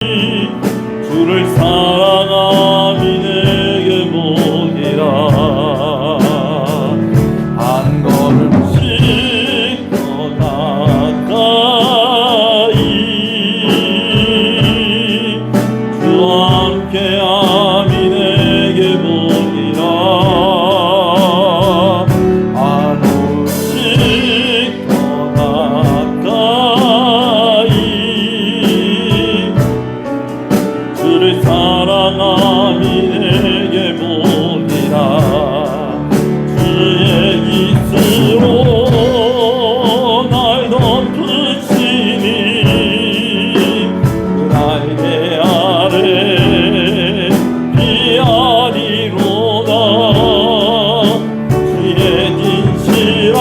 주를 사랑함이 내게 복이라. 한 걸음씩 더 가까이 주와 함께함이 내게 복이라. 한 걸음씩 더 가까이 주를 사랑함이 내게 복이라. 주의 깃으로 날 덮으시니 날개 아래 피하리로다. 주의 진실함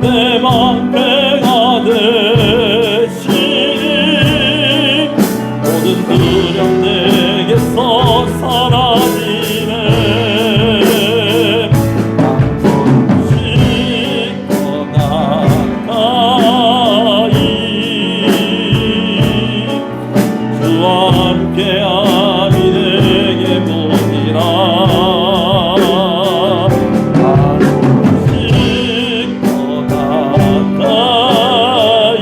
내 방패가 되시니 모든 두려움 내게서 사라지네. 한 걸음씩 더 가까이 주와 함께함이 내게 복이라. 한 걸음씩 더 가까이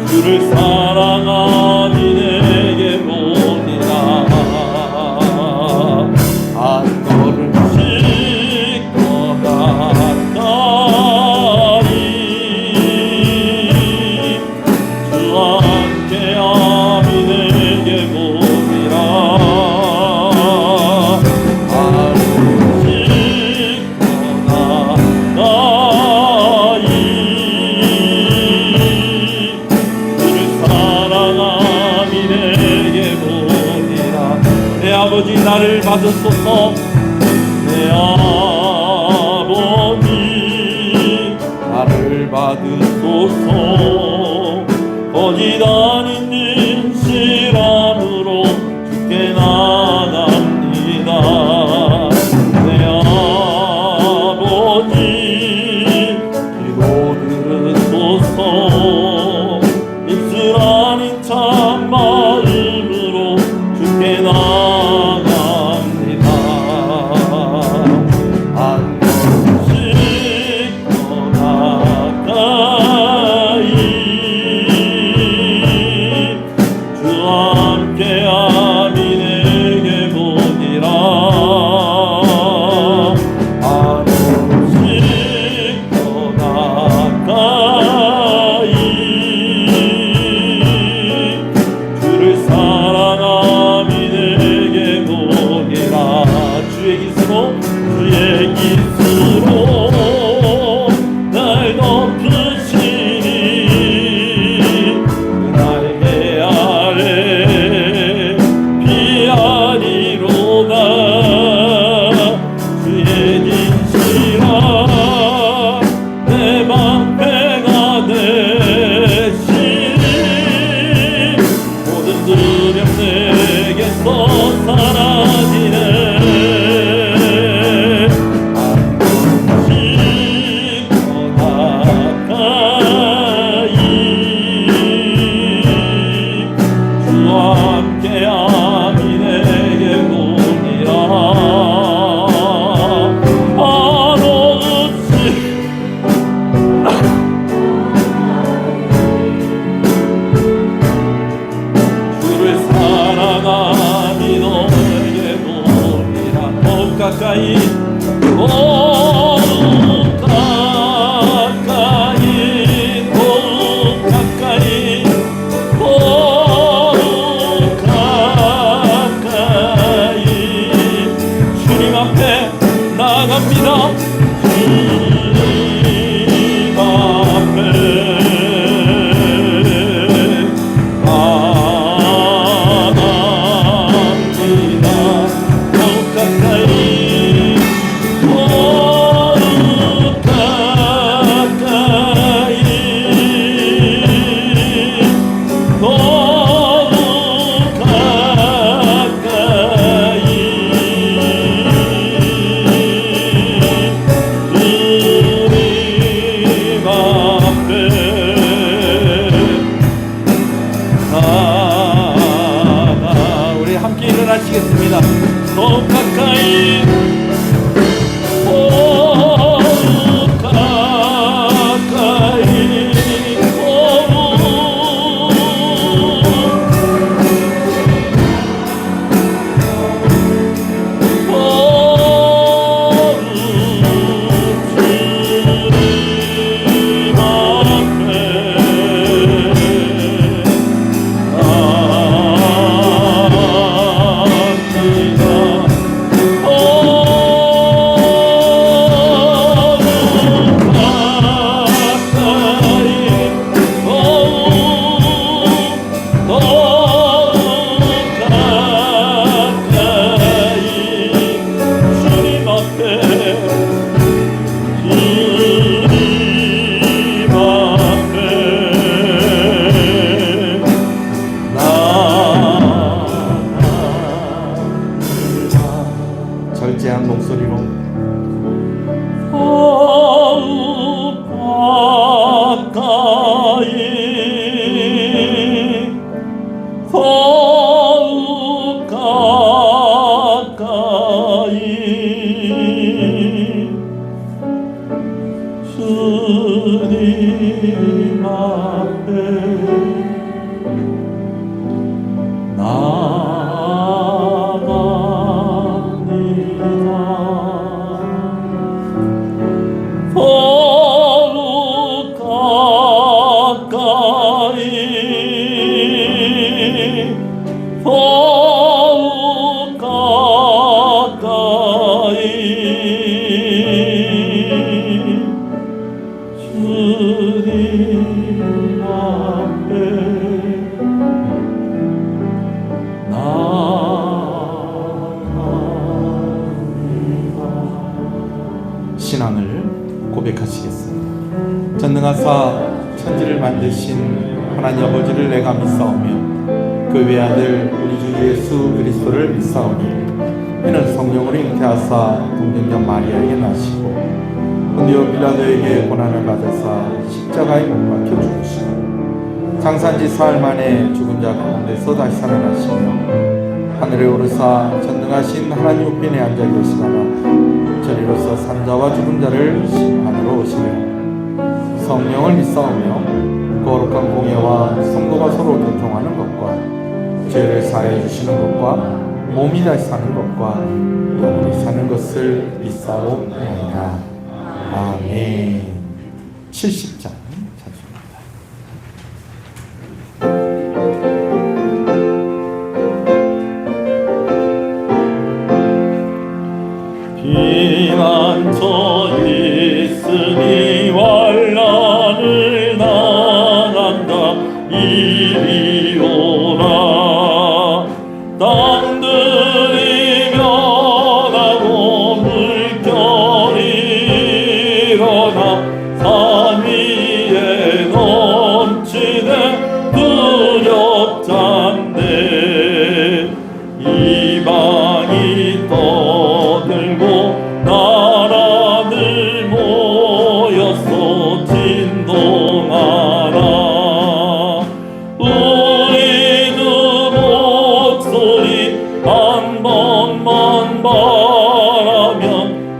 주를 사랑함이 내게 복이라. 한 걸음씩 더 가까이 주와 함께함이 내게 복이라. 한 걸음씩 더 가까이 주를 사랑함이 내게 복이라. 내 아버지 나를 받으소서. 내 아버지 나를 받으소서. 거짓 아닌 진실함으로 주께 나갑니다. 내 아버지 기도 들으소서. 입술 아닌 참 마음으로 주께 나갑니다. 한 걸음씩 더 가까이 주와 함께함이 내게 복이라. 한 걸음씩 더 가까이 주를 사랑함이 내게 복이라. 주의 깃으로 날 덮으시니 날개 아래 피하리로다. 주의 진실함 내 방패가 되시니 모든 두려움 내게서 사라지네. 한 걸음씩 더 가까이 주와 함께함이 내게 복이라. 한 걸음씩 주를 사랑함이 너에게 복이라. 더욱 가까이 더욱 가까이 더욱 가까이 더욱 가까이 주님 앞에 나갑니다. 주님 앞에 나갑니다. 더욱 가까이 더욱 가까이 주님 앞에 나아갑니다. 신앙을 고백하시겠습니다. 전능하사 천지를 만드신 하나님 아버지를 내가 믿사오며 그 외아들 우리 주 예수 그리스도를 믿사오니 이는 성령으로 잉태하사 동정녀 마리아에게 나시고 본디오 빌라도에게 고난을 받으사 십자가에 못 박혀 죽으시고 장사한 지 사흘 만에 죽은 자 가운데서 다시 살아나시며 하늘에 오르사 전능하신 하나님 우편에 앉아 계시다가 저리로서 산 자와 죽은 자를 심판으로 오시며 성령을 믿사오며 거룩한 공예와 성도가 서로 교통하는 것과 죄를 사해 주시는 것과 몸이 다시 사는 것과 영원히 사는 것을 믿사옵나이다. 아멘. 70장 찬송입니다. 피난처 있으니 환난을 당한다. 이리 오라. 땅들이 변하고 물결이 일어나 산 위에 넘치네 두렵잔데 이방이 떠들고 나라들 모여서 진동하라. 우리도 목소리 한 번만 바라면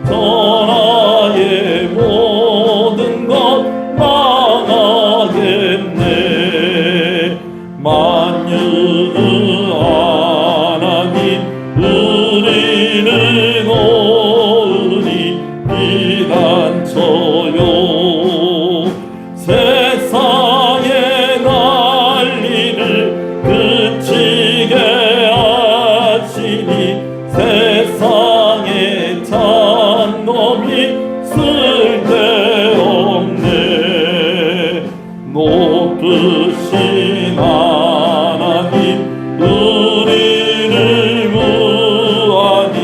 전하의 모든 것 망하겠네. 만유의 하나님 우리를 도우니 피난처요. 세상의 난리를 그치게 하시니 세상의 잔놈이 쓸데없네. 높으신 하나님 우리를 구하니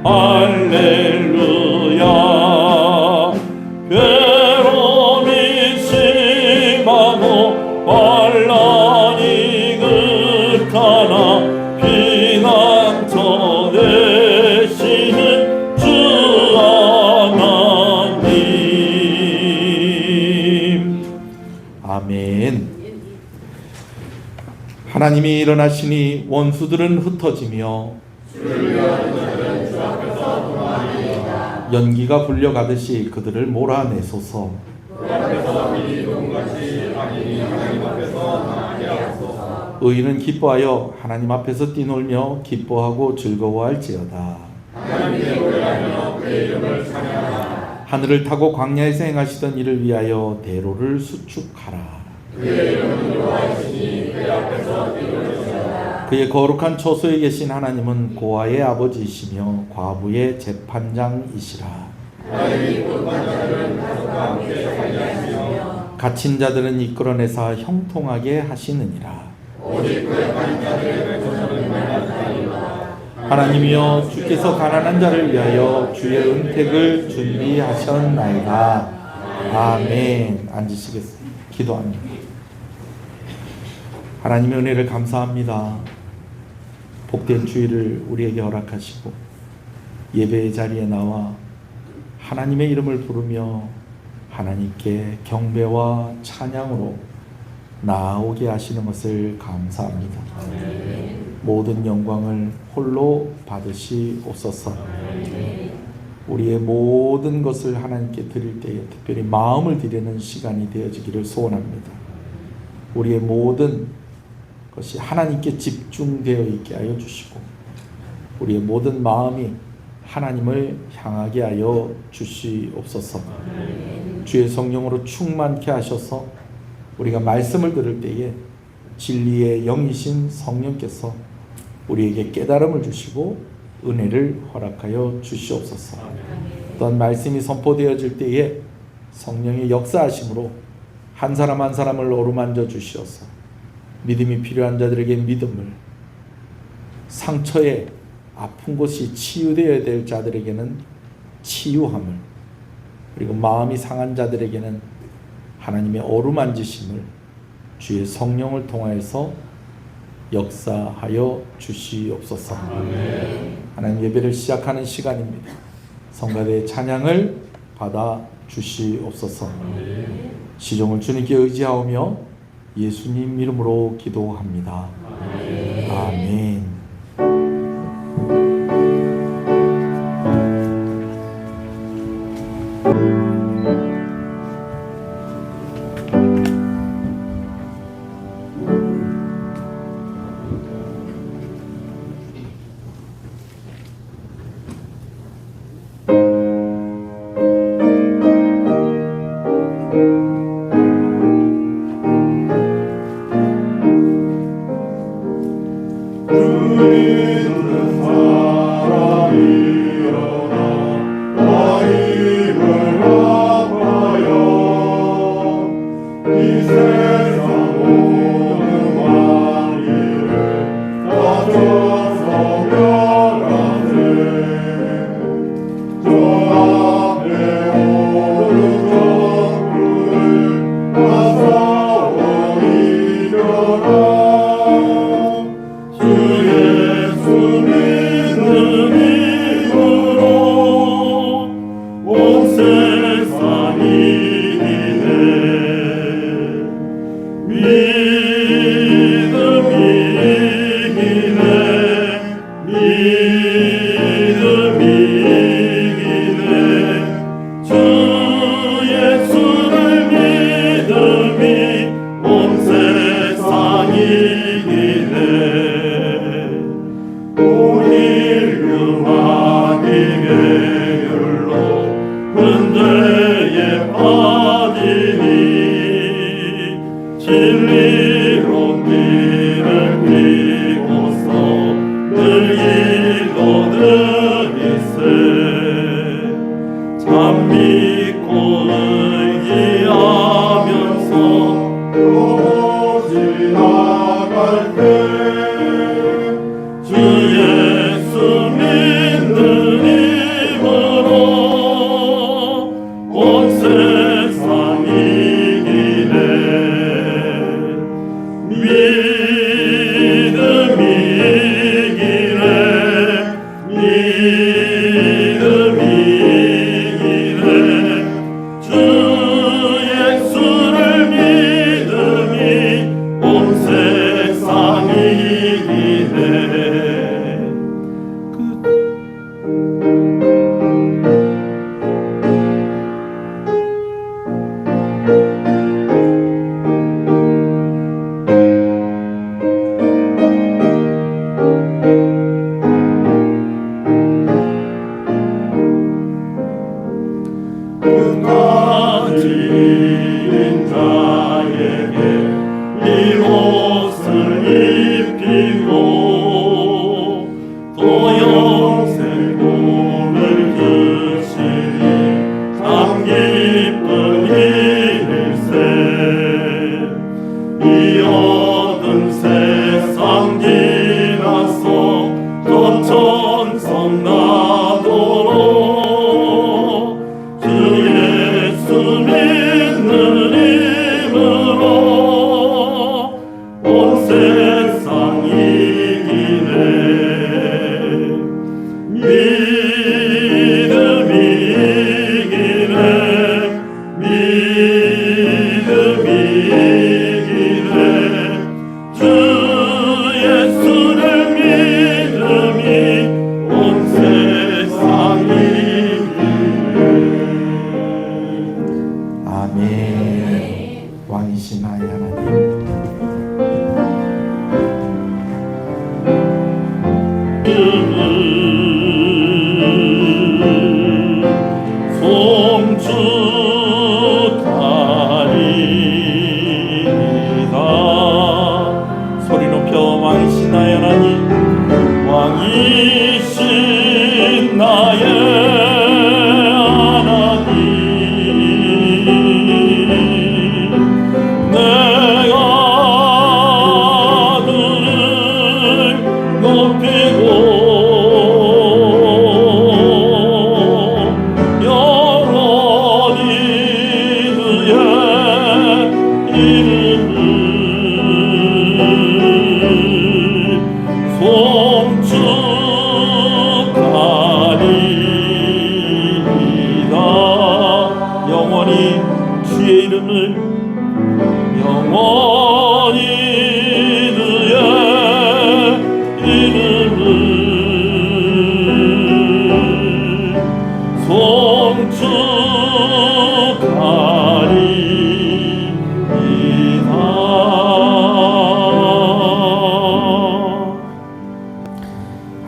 할렐루야. 괴로움이 심하고 환난이 극하나 피난처 되시는 주 하나님. 아멘. 하나님이 일어나시니 원수들은 흩어지며 연기가 불려가듯이 그들을 몰아내소서. 의인은 기뻐하여 하나님 앞에서 뛰놀며 기뻐하고 즐거워할지어다. 하늘을 타고 광야에서 행하시던 이를 위하여 대로를 수축하라. 그의 거룩한 처소에 계신 하나님은 고아의 아버지이시며 과부의 재판장이시라. 갇힌 자들은 이끌어내사 형통하게 하시느니라. 하나님이여 주께서 가난한 자를 위하여 주의 은택을 준비하셨나이다. 아멘. 앉으시겠습니다. 기도합니다. 하나님의 은혜를 감사합니다. 복된 주일을 우리에게 허락하시고 예배의 자리에 나와 하나님의 이름을 부르며 하나님께 경배와 찬양으로 나아오게 하시는 것을 감사합니다. 모든 영광을 홀로 받으시옵소서. 우리의 모든 것을 하나님께 드릴 때에 특별히 마음을 드리는 시간이 되어지기를 소원합니다. 우리의 모든 것이 하나님께 집중되어 있게 하여 주시고 우리의 모든 마음이 하나님을 향하게 하여 주시옵소서. 주의 성령으로 충만케 하셔서 우리가 말씀을 들을 때에 진리의 영이신 성령께서 우리에게 깨달음을 주시고 은혜를 허락하여 주시옵소서. 또한 말씀이 선포되어질 때에 성령의 역사하심으로 한 사람 한 사람을 어루만져 주시어서 믿음이 필요한 자들에게 믿음을, 상처에 아픈 곳이 치유되어야 될 자들에게는 치유함을, 그리고 마음이 상한 자들에게는 하나님의 어루만지심을 주의 성령을 통하여서 역사하여 주시옵소서. 하나님, 예배를 시작하는 시간입니다. 성가대의 찬양을 받아 주시옵소서. 시종을 주님께 의지하오며 예수님 이름으로 기도합니다. 아멘. 왕이신 나의 하나님,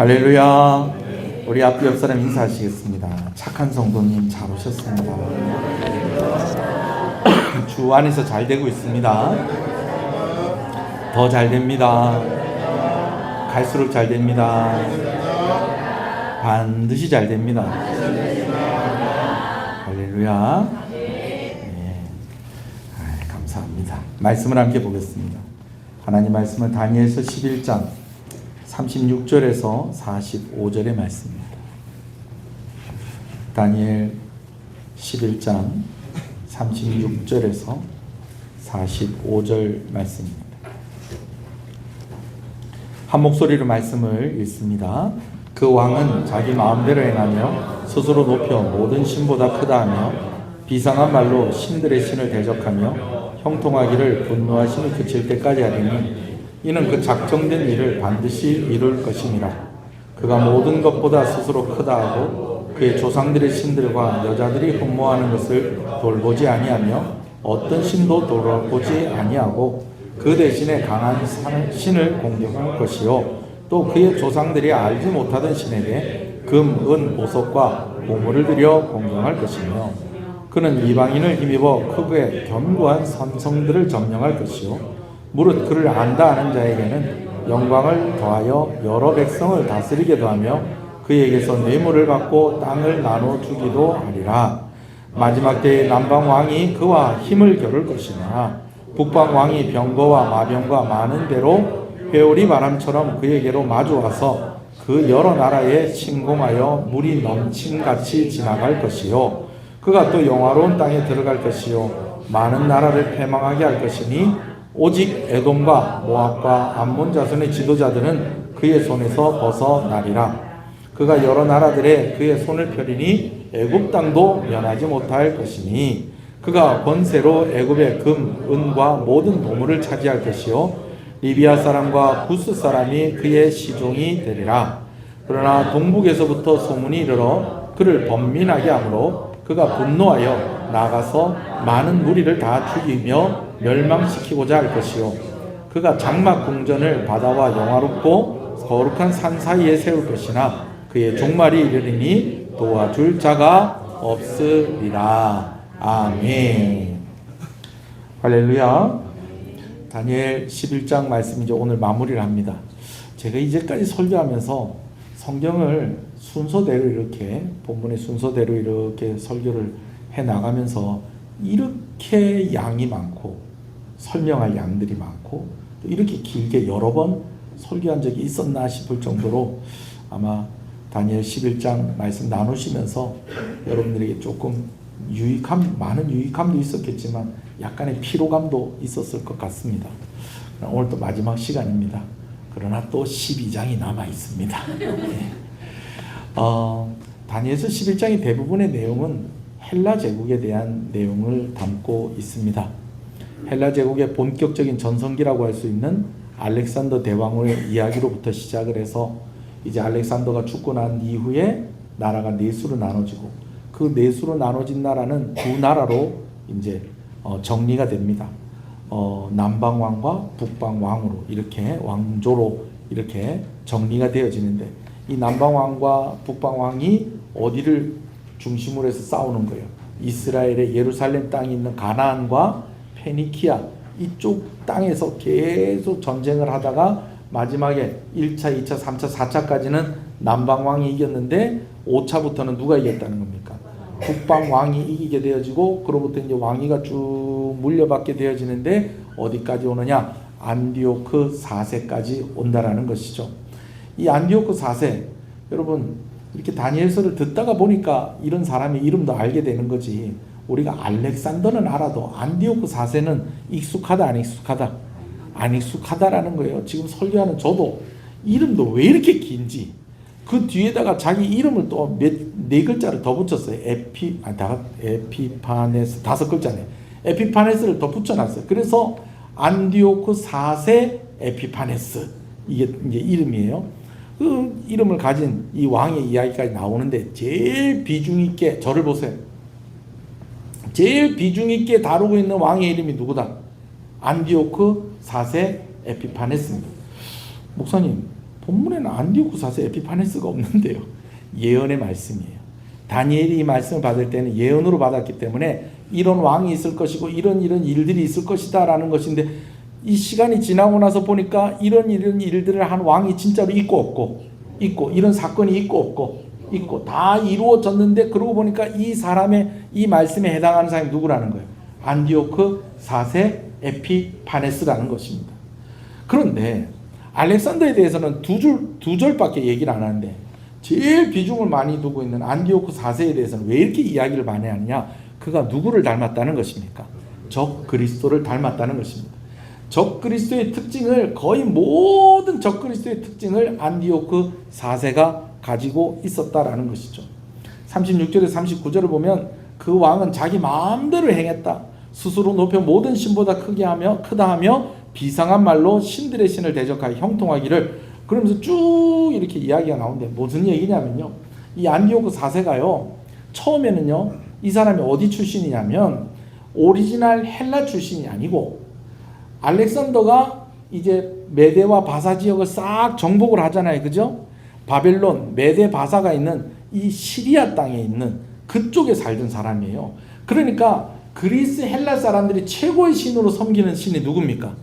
할렐루야. 우리 앞 옆 사람 인사하시겠습니다. 착한 성도님 잘 오셨습니다. 주 안에서 잘 되고 있습니다. 더 잘 됩니다. 갈수록 잘 됩니다. 반드시 잘 됩니다. 할렐루야. 네. 감사합니다. 말씀을 함께 보겠습니다. 하나님 말씀은 다니엘서 11장 36절에서 45절의 말씀입니다. 다니엘 11장 36절에서 45절 말씀입니다. 한 목소리로 말씀을 읽습니다. 그 왕은 자기 마음대로 행하며 스스로 높여 모든 신보다 크다 하며 비상한 말로 신들의 신을 대적하며 형통하기를 분노하심이 그칠 때까지 하리니 이는 그 작정된 일을 반드시 이룰 것임이라. 그가 모든 것보다 스스로 크다 하고 그의 조상들의 신들과 여자들이 흠모하는 것을 돌보지 아니하며 어떤 신도 돌아보지 아니하고 그 대신에 강한 신을 공경할 것이요 또 그의 조상들이 알지 못하던 신에게 금, 은, 보석과 보물을 들여 공경할 것이며 그는 이방인을 힘입어 크게 견고한 선성들을 점령할 것이요 무릇 그를 안다 하는 자에게는 영광을 더하여 여러 백성을 다스리게도 하며 그에게서 뇌물을 받고 땅을 나눠 주기도 하리라. 마지막 때에 남방 왕이 그와 힘을 겨룰 것이나 북방 왕이 병거와 마병과 많은 배로 회오리 바람처럼 그에게로 마주와서 그 여러 나라에 침공하여 물이 넘침같이 지나갈 것이요 그가 또 영화로운 땅에 들어갈 것이요 많은 나라를 패망하게 할 것이니 오직 에돔과 모압과 암몬 자손의 지도자들은 그의 손에서 벗어나리라. 그가 여러 나라들에 그의 손을 펴리니 애굽 땅도 면하지 못할 것이니 그가 권세로 애굽의 금, 은과 모든 보물을 차지할 것이요 리비아 사람과 구스 사람이 그의 시종이 되리라. 그러나 동북에서부터 소문이 이르러 그를 번민하게 하므로 그가 분노하여 나가서 많은 무리를 다 죽이며 멸망시키고자 할 것이요 그가 장막 궁전을 바다와 영화롭고 거룩한 산 사이에 세울 것이나 그의 종말이 이르리니 도와줄 자가 없으리라. 아멘. 할렐루야. 다니엘 11장 말씀 이제 오늘 마무리를 합니다. 제가 이제까지 설교하면서 성경을 순서대로 이렇게 본문의 순서대로 이렇게 설교를 해 나가면서 이렇게 양이 많고 설명할 양들이 많고 또 이렇게 길게 여러 번 설교한 적이 있었나 싶을 정도로 아마 다니엘 11장 말씀 나누시면서 여러분들에게 조금 많은 유익함도 있었겠지만 약간의 피로감도 있었을 것 같습니다. 오늘 또 마지막 시간입니다. 그러나 또 12장이 남아 있습니다. 네. 다니엘서 11장의 대부분의 내용은 헬라 제국에 대한 내용을 담고 있습니다. 헬라 제국의 본격적인 전성기라고 할 수 있는 알렉산더 대왕의 이야기로부터 시작을 해서 이제 알렉산더가 죽고 난 이후에 나라가 넷수로 나눠지고 그 넷수로 나눠진 나라는 두 나라로 이제 정리가 됩니다. 남방 왕과 북방 왕으로 이렇게 왕조로 이렇게 정리가 되어지는데 이 남방 왕과 북방 왕이 어디를 중심으로 해서 싸우는 거예요. 이스라엘의 예루살렘 땅이 있는 가나안과 페니키아 이쪽 땅에서 계속 전쟁을 하다가 마지막에 1차, 2차, 3차, 4차까지는 남방 왕이 이겼는데 5차부터는 누가 이겼다는 겁니까? 북방 왕이 이기게 되어지고 그로부터 이제 왕위가 쭉 물려받게 되어지는데 어디까지 오느냐? 안디오크 4세까지 온다라는 것이죠. 이 안디오크 4세 여러분 이렇게 다니엘서를 듣다가 보니까 이런 사람의 이름도 알게 되는 거지. 우리가 알렉산더는 알아도 안디오크 4세는 익숙하다 안 익숙하다? 안 익숙하다라는 거예요. 지금 설교하는 저도 이름도 왜 이렇게 긴지 그 뒤에다가 자기 이름을 또 네 글자를 더 붙였어요. 에피파네스 5글자네. 에피파네스를 더 붙여놨어요. 그래서 안디오크 4세 에피파네스 이게 이제 이름이에요. 그 이름을 가진 이 왕의 이야기까지 나오는데 제일 비중 있게 저를 보세요. 제일 비중 있게 다루고 있는 왕의 이름이 누구다? 안디오크 4세 에피파네스입니다. 목사님, 본문에는 안디오쿠 4세 에피파네스가 없는데요. 예언의 말씀이에요. 다니엘이 이 말씀을 받을 때는 예언으로 받았기 때문에 이런 왕이 있을 것이고 이런 일들이 있을 것이다 라는 것인데, 이 시간이 지나고 나서 보니까 이런 일들을 한 왕이 진짜로 있고 없고, 있고 이런 사건이 있고 없고, 있고 다 이루어졌는데, 그러고 보니까 이 사람의 이 말씀에 해당하는 사람이 누구라는 거예요? 안디오크 4세 에피파네스라는 것입니다. 그런데 알렉산더에 대해서는 두 절밖에 얘기를 안 하는데, 제일 비중을 많이 두고 있는 안디오크 4세에 대해서는 왜 이렇게 이야기를 많이 하느냐? 그가 누구를 닮았다는 것입니까? 적 그리스도를 닮았다는 것입니다. 적 그리스도의 특징을, 거의 모든 적 그리스도의 특징을 안디오크 4세가 가지고 있었다라는 것이죠. 36절에서 39절을 보면 그 왕은 자기 마음대로 행했다. 스스로 높여 모든 신보다 크다 하며 비상한 말로 신들의 신을 대적하여 형통하기를, 그러면서 쭉 이렇게 이야기가 나오는데 무슨 얘기냐면요, 이 안디오크 4세가요 처음에는요 이 사람이 어디 출신이냐면 오리지널 헬라 출신이 아니고, 알렉산더가 이제 메대와 바사 지역을 싹 정복을 하잖아요, 그죠? 바벨론, 메대, 바사가 있는 이 시리아 땅에 있는 그쪽에 살던 사람이에요. 그러니까 그리스 헬라 사람들이 최고의 신으로 섬기는 신이 누굽니까?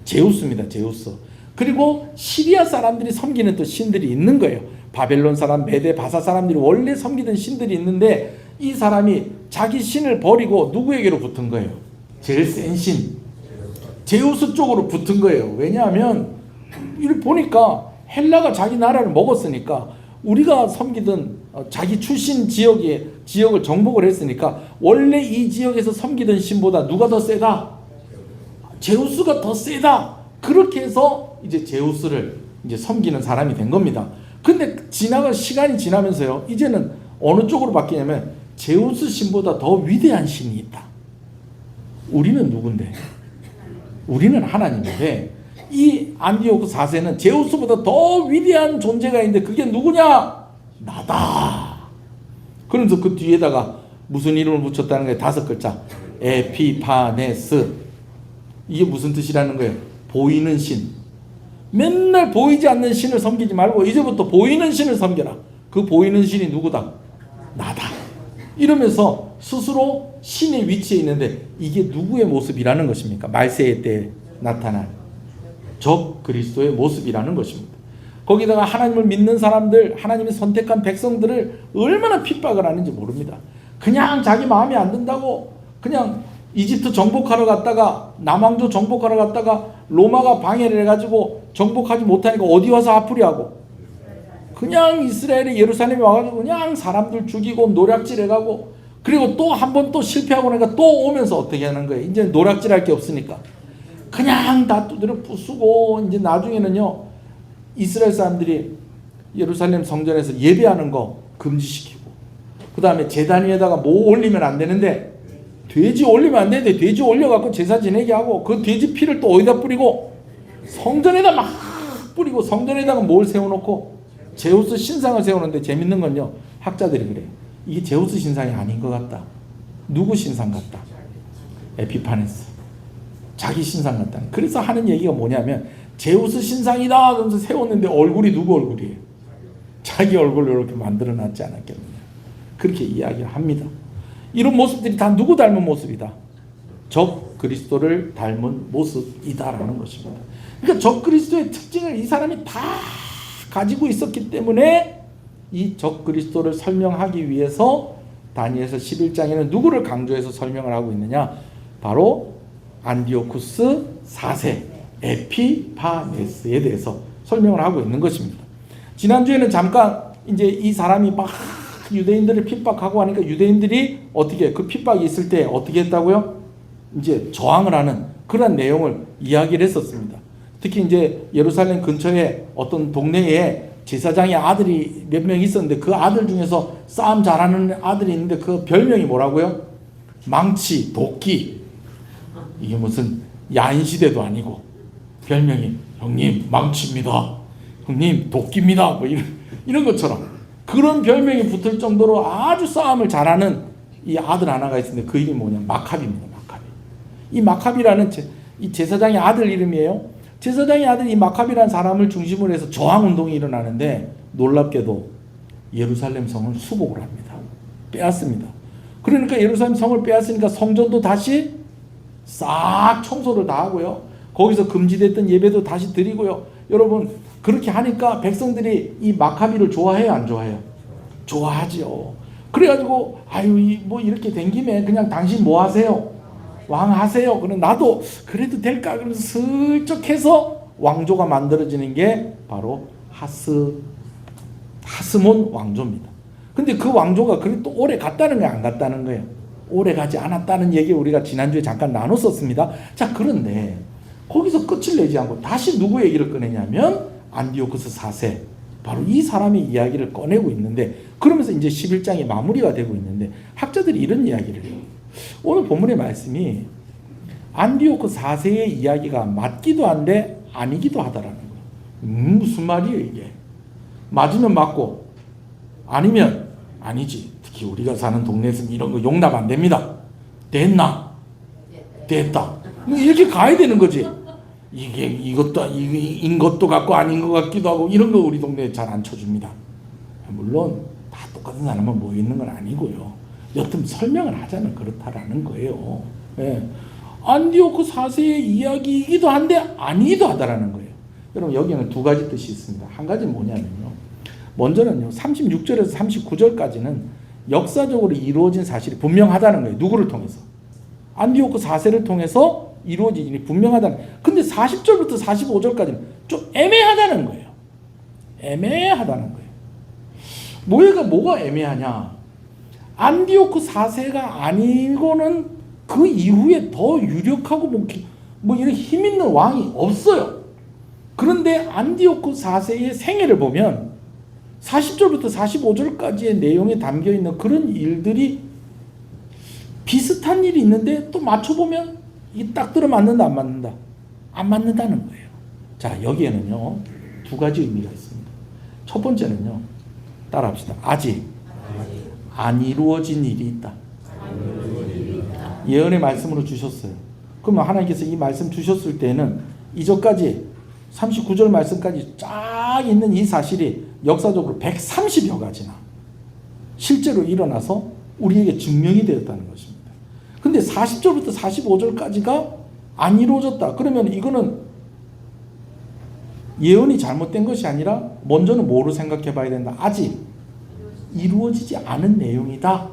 제우스입니다. 제우스. 그리고 시리아 사람들이 섬기는 또 신들이 있는 거예요. 바벨론 사람, 메대, 바사 사람들이 원래 섬기던 신들이 있는데, 이 사람이 자기 신을 버리고 누구에게로 붙은 거예요? 제일 센 신, 제우스 쪽으로 붙은 거예요. 왜냐하면 이렇게 보니까 헬라가 자기 나라를 먹었으니까, 우리가 섬기던 자기 출신 지역을 정복을 했으니까 원래 이 지역에서 섬기던 신보다 누가 더 세다? 제우스가 더 세다. 그렇게 해서 이제 제우스를 이제 섬기는 사람이 된 겁니다. 근데 시간이 지나면서요, 이제는 어느 쪽으로 바뀌냐면 제우스 신보다 더 위대한 신이 있다. 우리는 누군데? 우리는 하나님인데, 이 안디오크 4세는 제우스보다 더 위대한 존재가 있는데 그게 누구냐? 나다. 그러면서 그 뒤에다가 무슨 이름을 붙였다는 거예요? 5글자. 에피파네스. 이게 무슨 뜻이라는 거예요? 보이는 신. 맨날 보이지 않는 신을 섬기지 말고 이제부터 보이는 신을 섬겨라. 그 보이는 신이 누구다? 나다. 이러면서 스스로 신의 위치에 있는데, 이게 누구의 모습이라는 것입니까? 말세의 때에 나타난 적 그리스도의 모습이라는 것입니다. 거기다가 하나님을 믿는 사람들, 하나님이 선택한 백성들을 얼마나 핍박을 하는지 모릅니다. 그냥 자기 마음에 안 든다고 그냥 이집트 정복하러 갔다가, 남왕조 정복하러 갔다가 로마가 방해를 해가지고 정복하지 못하니까 어디 와서 아프리하고, 그냥 이스라엘의 예루살렘에 와가지고 그냥 사람들 죽이고 노략질 해가고, 그리고 또 한 번 또 실패하고 나니까 또 오면서 어떻게 하는 거예요? 이제 노략질 할 게 없으니까 그냥 다 두드려 부수고, 이제 나중에는요 이스라엘 사람들이 예루살렘 성전에서 예배하는 거 금지시키고, 그 다음에 제단 위에다가 뭐 올리면 안 되는데 돼지 올리면 안 되는데 돼지 올려갖고 제사 지내게 하고, 그 돼지 피를 또 어디다 뿌리고, 성전에다 막 뿌리고, 성전에다가 뭘 세워놓고 제우스 신상을 세우는데, 재밌는 건요 학자들이 그래요. 이게 제우스 신상이 아닌 것 같다. 누구 신상 같다? 에피파네스. 자기 신상 같다. 그래서 하는 얘기가 뭐냐면, 제우스 신상이다 그러면서 세웠는데 얼굴이 누구 얼굴이에요? 자기 얼굴로 이렇게 만들어놨지 않았겠느냐. 그렇게 이야기를 합니다. 이런 모습들이 다 누구 닮은 모습이다? 적 그리스도를 닮은 모습이다라는 것입니다. 그러니까 적 그리스도의 특징을 이 사람이 다 가지고 있었기 때문에, 이 적 그리스도를 설명하기 위해서 다니엘서 11장에는 누구를 강조해서 설명을 하고 있느냐? 바로 안디오쿠스 4세 에피파네스에 대해서 설명을 하고 있는 것입니다. 지난주에는 잠깐 이제 이 사람이 막 유대인들을 핍박하고 하니까, 유대인들이 어떻게 그 핍박이 있을 때 어떻게 했다고요? 이제 저항을 하는 그런 내용을 이야기를 했었습니다. 특히 이제 예루살렘 근처에 어떤 동네에 제사장의 아들이 몇 명 있었는데, 그 아들 중에서 싸움 잘하는 아들이 있는데 그 별명이 뭐라고요? 망치, 도끼. 이게 무슨 야인시대도 아니고 별명이 형님 망치입니다, 형님 도끼입니다, 뭐 이런 것처럼 그런 별명이 붙을 정도로 아주 싸움을 잘하는 이 아들 하나가 있었는데, 그 이름이 뭐냐? 마카비입니다. 마카비. 이 마카비라는 이 제사장의 아들 이름이에요. 제사장의 아들 이 마카비라는 사람을 중심으로 해서 저항운동이 일어나는데 놀랍게도 예루살렘 성을 수복을 합니다. 빼앗습니다. 그러니까 예루살렘 성을 빼앗으니까 성전도 다시 싹 청소를 다 하고요. 거기서 금지됐던 예배도 다시 드리고요. 여러분 그렇게 하니까 백성들이 이 마카비를 좋아해요, 안 좋아해요? 좋아하지요. 그래가지고 아유 뭐 이렇게 된 김에 그냥 당신 뭐 하세요? 왕 하세요. 그럼 나도 그래도 될까? 그래서 슬쩍 해서 왕조가 만들어지는 게 바로 하스몬 왕조입니다. 근데 그 왕조가 그래 또 오래 갔다는 거예요, 안 갔다는 거예요? 오래 가지 않았다는 얘기 우리가 지난주에 잠깐 나눴었습니다. 자, 그런데 거기서 끝을 내지 않고 다시 누구 얘기를 꺼내냐면 안디오쿠스 4세, 바로 이 사람의 이야기를 꺼내고 있는데, 그러면서 이제 11장이 마무리가 되고 있는데 학자들이 이런 이야기를 해요. 오늘 본문의 말씀이 안디오쿠 4세의 이야기가 맞기도 한데 아니기도 하다라는 거예요. 무슨 말이에요 이게? 맞으면 맞고 아니면 아니지. 특히 우리가 사는 동네에서는 이런 거 용납 안 됩니다. 됐나? 됐다. 이렇게 가야 되는 거지. 이게 인 것도 같고 아닌 것 같기도 하고 이런 거 우리 동네에 잘 안 쳐줍니다. 물론 다 똑같은 사람만 모여 있는 건 아니고요. 여튼 설명을 하자면 그렇다라는 거예요. 예. 안디오쿠 4세의 이야기이기도 한데 아니기도 하다라는 거예요. 여러분 여기에는 두 가지 뜻이 있습니다. 한 가지는 뭐냐면요. 먼저는요. 36절에서 39절까지는 역사적으로 이루어진 사실이 분명하다는 거예요. 누구를 통해서? 안디오쿠 4세를 통해서 이루어진 일이 분명하다는 거예요. 근데 40절부터 45절까지는 좀 애매하다는 거예요. 애매하다는 거예요. 뭐가 애매하냐? 안디오쿠 4세가 아니고는 그 이후에 더 유력하고 뭐 이런 힘 있는 왕이 없어요. 그런데 안디오쿠 4세의 생애를 보면 40절부터 45절까지의 내용에 담겨있는 그런 일들이 비슷한 일이 있는데 또 맞춰보면 이게 딱 들어맞는다 안 맞는다? 안 맞는다는 거예요. 자, 여기에는요 두 가지 의미가 있습니다. 첫 번째는요, 따라합시다. 아직 안 이루어진 일이 있다. 예언의 말씀으로 주셨어요. 그러면 하나님께서 이 말씀 주셨을 때는 이전까지 39절 말씀까지 쫙 있는 이 사실이 역사적으로 130여 가지나 실제로 일어나서 우리에게 증명이 되었다는 것입니다. 근데 40절부터 45절까지가 안 이루어졌다. 그러면 이거는 예언이 잘못된 것이 아니라 먼저는 뭐로 생각해 봐야 된다? 아직 이루어지지 않은 내용이다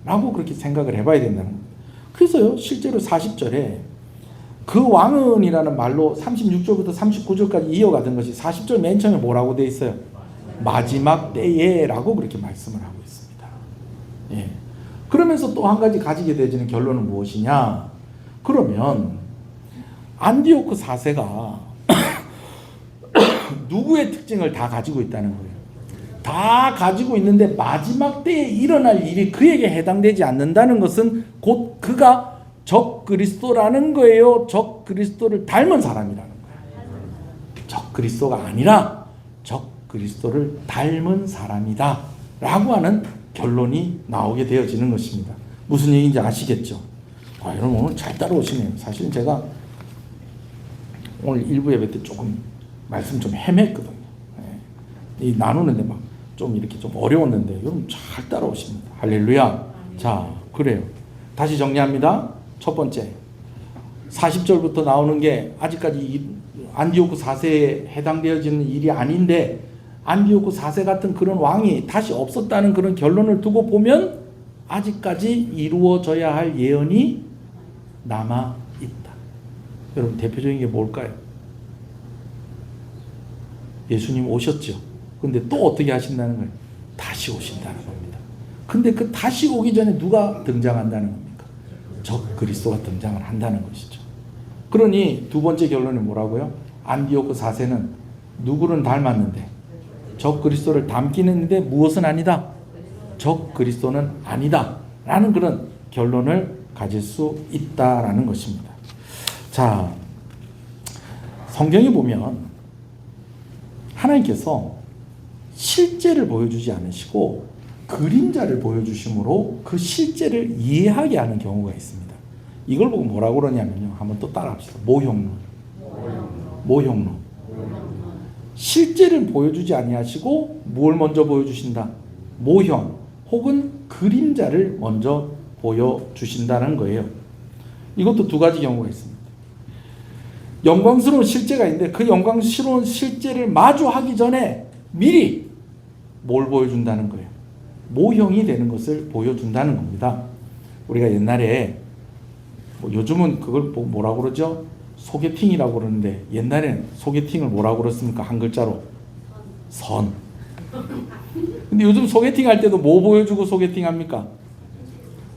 라고 그렇게 생각을 해봐야 된다는 겁니다. 그래서요 실제로 40절에 그 왕은이라는 말로 36절부터 39절까지 이어가던 것이 40절 맨 처음에 뭐라고 되어 있어요? 마지막 때에 라고 그렇게 말씀을 하고 있습니다. 예. 그러면서 또 한 가지 가지게 되어지는 결론은 무엇이냐? 그러면 안디오쿠 4세가 누구의 특징을 다 가지고 있다는 거예요. 다 가지고 있는데 마지막 때에 일어날 일이 그에게 해당되지 않는다는 것은 곧 그가 적 그리스도라는 거예요? 적 그리스도를 닮은 사람이라는 거예요? 적 그리스도가 아니라 적 그리스도를 닮은 사람이다 라고 하는 결론이 나오게 되어지는 것입니다. 무슨 얘기인지 아시겠죠? 여러분 오늘 잘 따라오시네요. 사실은 제가 오늘 일부 예배 때 조금 말씀 좀 헤맸거든요. 이 나누는데 막 좀 이렇게 좀 어려웠는데 여러분 잘 따라오십니다. 할렐루야. 자, 그래요. 다시 정리합니다. 첫 번째, 40절부터 나오는 게 아직까지 안디오쿠 4세에 해당되어지는 일이 아닌데 안디오쿠 4세 같은 그런 왕이 다시 없었다는 그런 결론을 두고 보면 아직까지 이루어져야 할 예언이 남아 있다. 여러분 대표적인 게 뭘까요? 예수님 오셨죠. 근데 또 어떻게 하신다는 거예요? 다시 오신다는 겁니다. 근데 그 다시 오기 전에 누가 등장한다는 겁니까? 적 그리스도가 등장을 한다는 것이죠. 그러니 두 번째 결론이 뭐라고요? 안디오쿠 4세는 누구를 닮았는데? 적 그리스도를 닮긴 했는데 무엇은 아니다? 적 그리스도는 아니다 라는 그런 결론을 가질 수 있다라는 것입니다. 자, 성경에 보면 하나님께서 실제를 보여주지 않으시고 그림자를 보여주심으로 그 실제를 이해하게 하는 경우가 있습니다. 이걸 보고 뭐라고 그러냐면요. 한번 또 따라합시다. 모형론. 모형론. 실제를 보여주지 아니하시고 뭘 먼저 보여주신다? 모형 혹은 그림자를 먼저 보여주신다는 거예요. 이것도 두 가지 경우가 있습니다. 영광스러운 실제가 있는데 그 영광스러운 실제를 마주하기 전에 미리 뭘 보여준다는 거예요? 모형이 되는 것을 보여준다는 겁니다. 우리가 옛날에 요즘은 그걸 뭐라고 그러죠? 소개팅이라고 그러는데 옛날엔 소개팅을 뭐라고 그랬습니까? 한 글자로 선. 근데 요즘 소개팅 할 때도 뭐 보여주고 소개팅 합니까?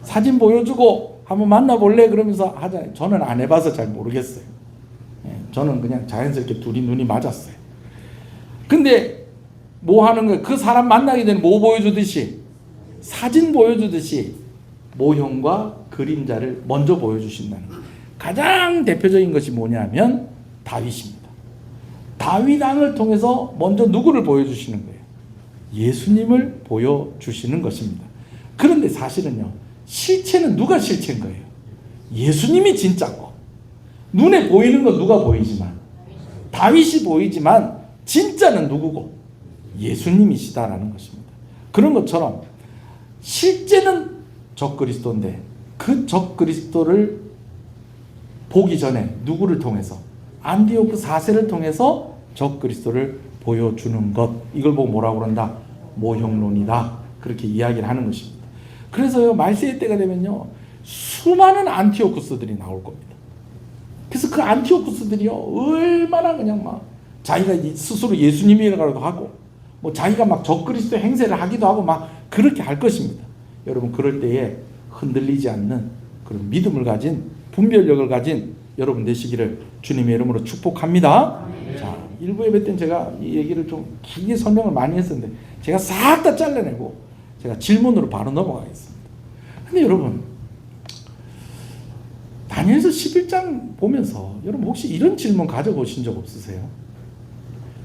사진 보여주고 한번 만나볼래? 그러면서 하잖아요. 저는 안 해봐서 잘 모르겠어요. 저는 그냥 자연스럽게 둘이 눈이 맞았어요. 근데 뭐 하는 거예요? 그 사람 만나게 되면 뭐 보여주듯이 사진 보여주듯이 모형과 그림자를 먼저 보여주신다는 거예요. 가장 대표적인 것이 뭐냐면 다윗입니다. 다윗 왕을 통해서 먼저 누구를 보여주시는 거예요? 예수님을 보여주시는 것입니다. 그런데 사실은요, 실체는 누가 실체인 거예요? 예수님이 진짜고, 눈에 보이는 건 누가 보이지만, 다윗이 보이지만 진짜는 누구고? 예수님이시다라는 것입니다. 그런 것처럼 실제는 적그리스도인데 그 적그리스도를 보기 전에 누구를 통해서? 안디오크 4세를 통해서 적그리스도를 보여주는 것, 이걸 보고 뭐라고 그런다? 모형론이다. 그렇게 이야기를 하는 것입니다. 그래서요, 말세의 때가 되면요, 수많은 안티오쿠스들이 나올 겁니다. 그래서 그 안티오쿠스들이요, 얼마나 그냥 막 자기가 스스로 예수님이라고 하고 뭐 자기가 막 적그리스도 행세를 하기도 하고 막 그렇게 할 것입니다. 여러분, 그럴 때에 흔들리지 않는 그런 믿음을 가진, 분별력을 가진 여러분 되시기를 주님의 이름으로 축복합니다. 자, 일부 예배 때는 제가 이 얘기를 좀 길게 설명을 많이 했었는데 제가 싹 다 잘라내고 제가 질문으로 바로 넘어가겠습니다. 근데 여러분, 다니엘서 11장 보면서 여러분 혹시 이런 질문 가져보신 적 없으세요?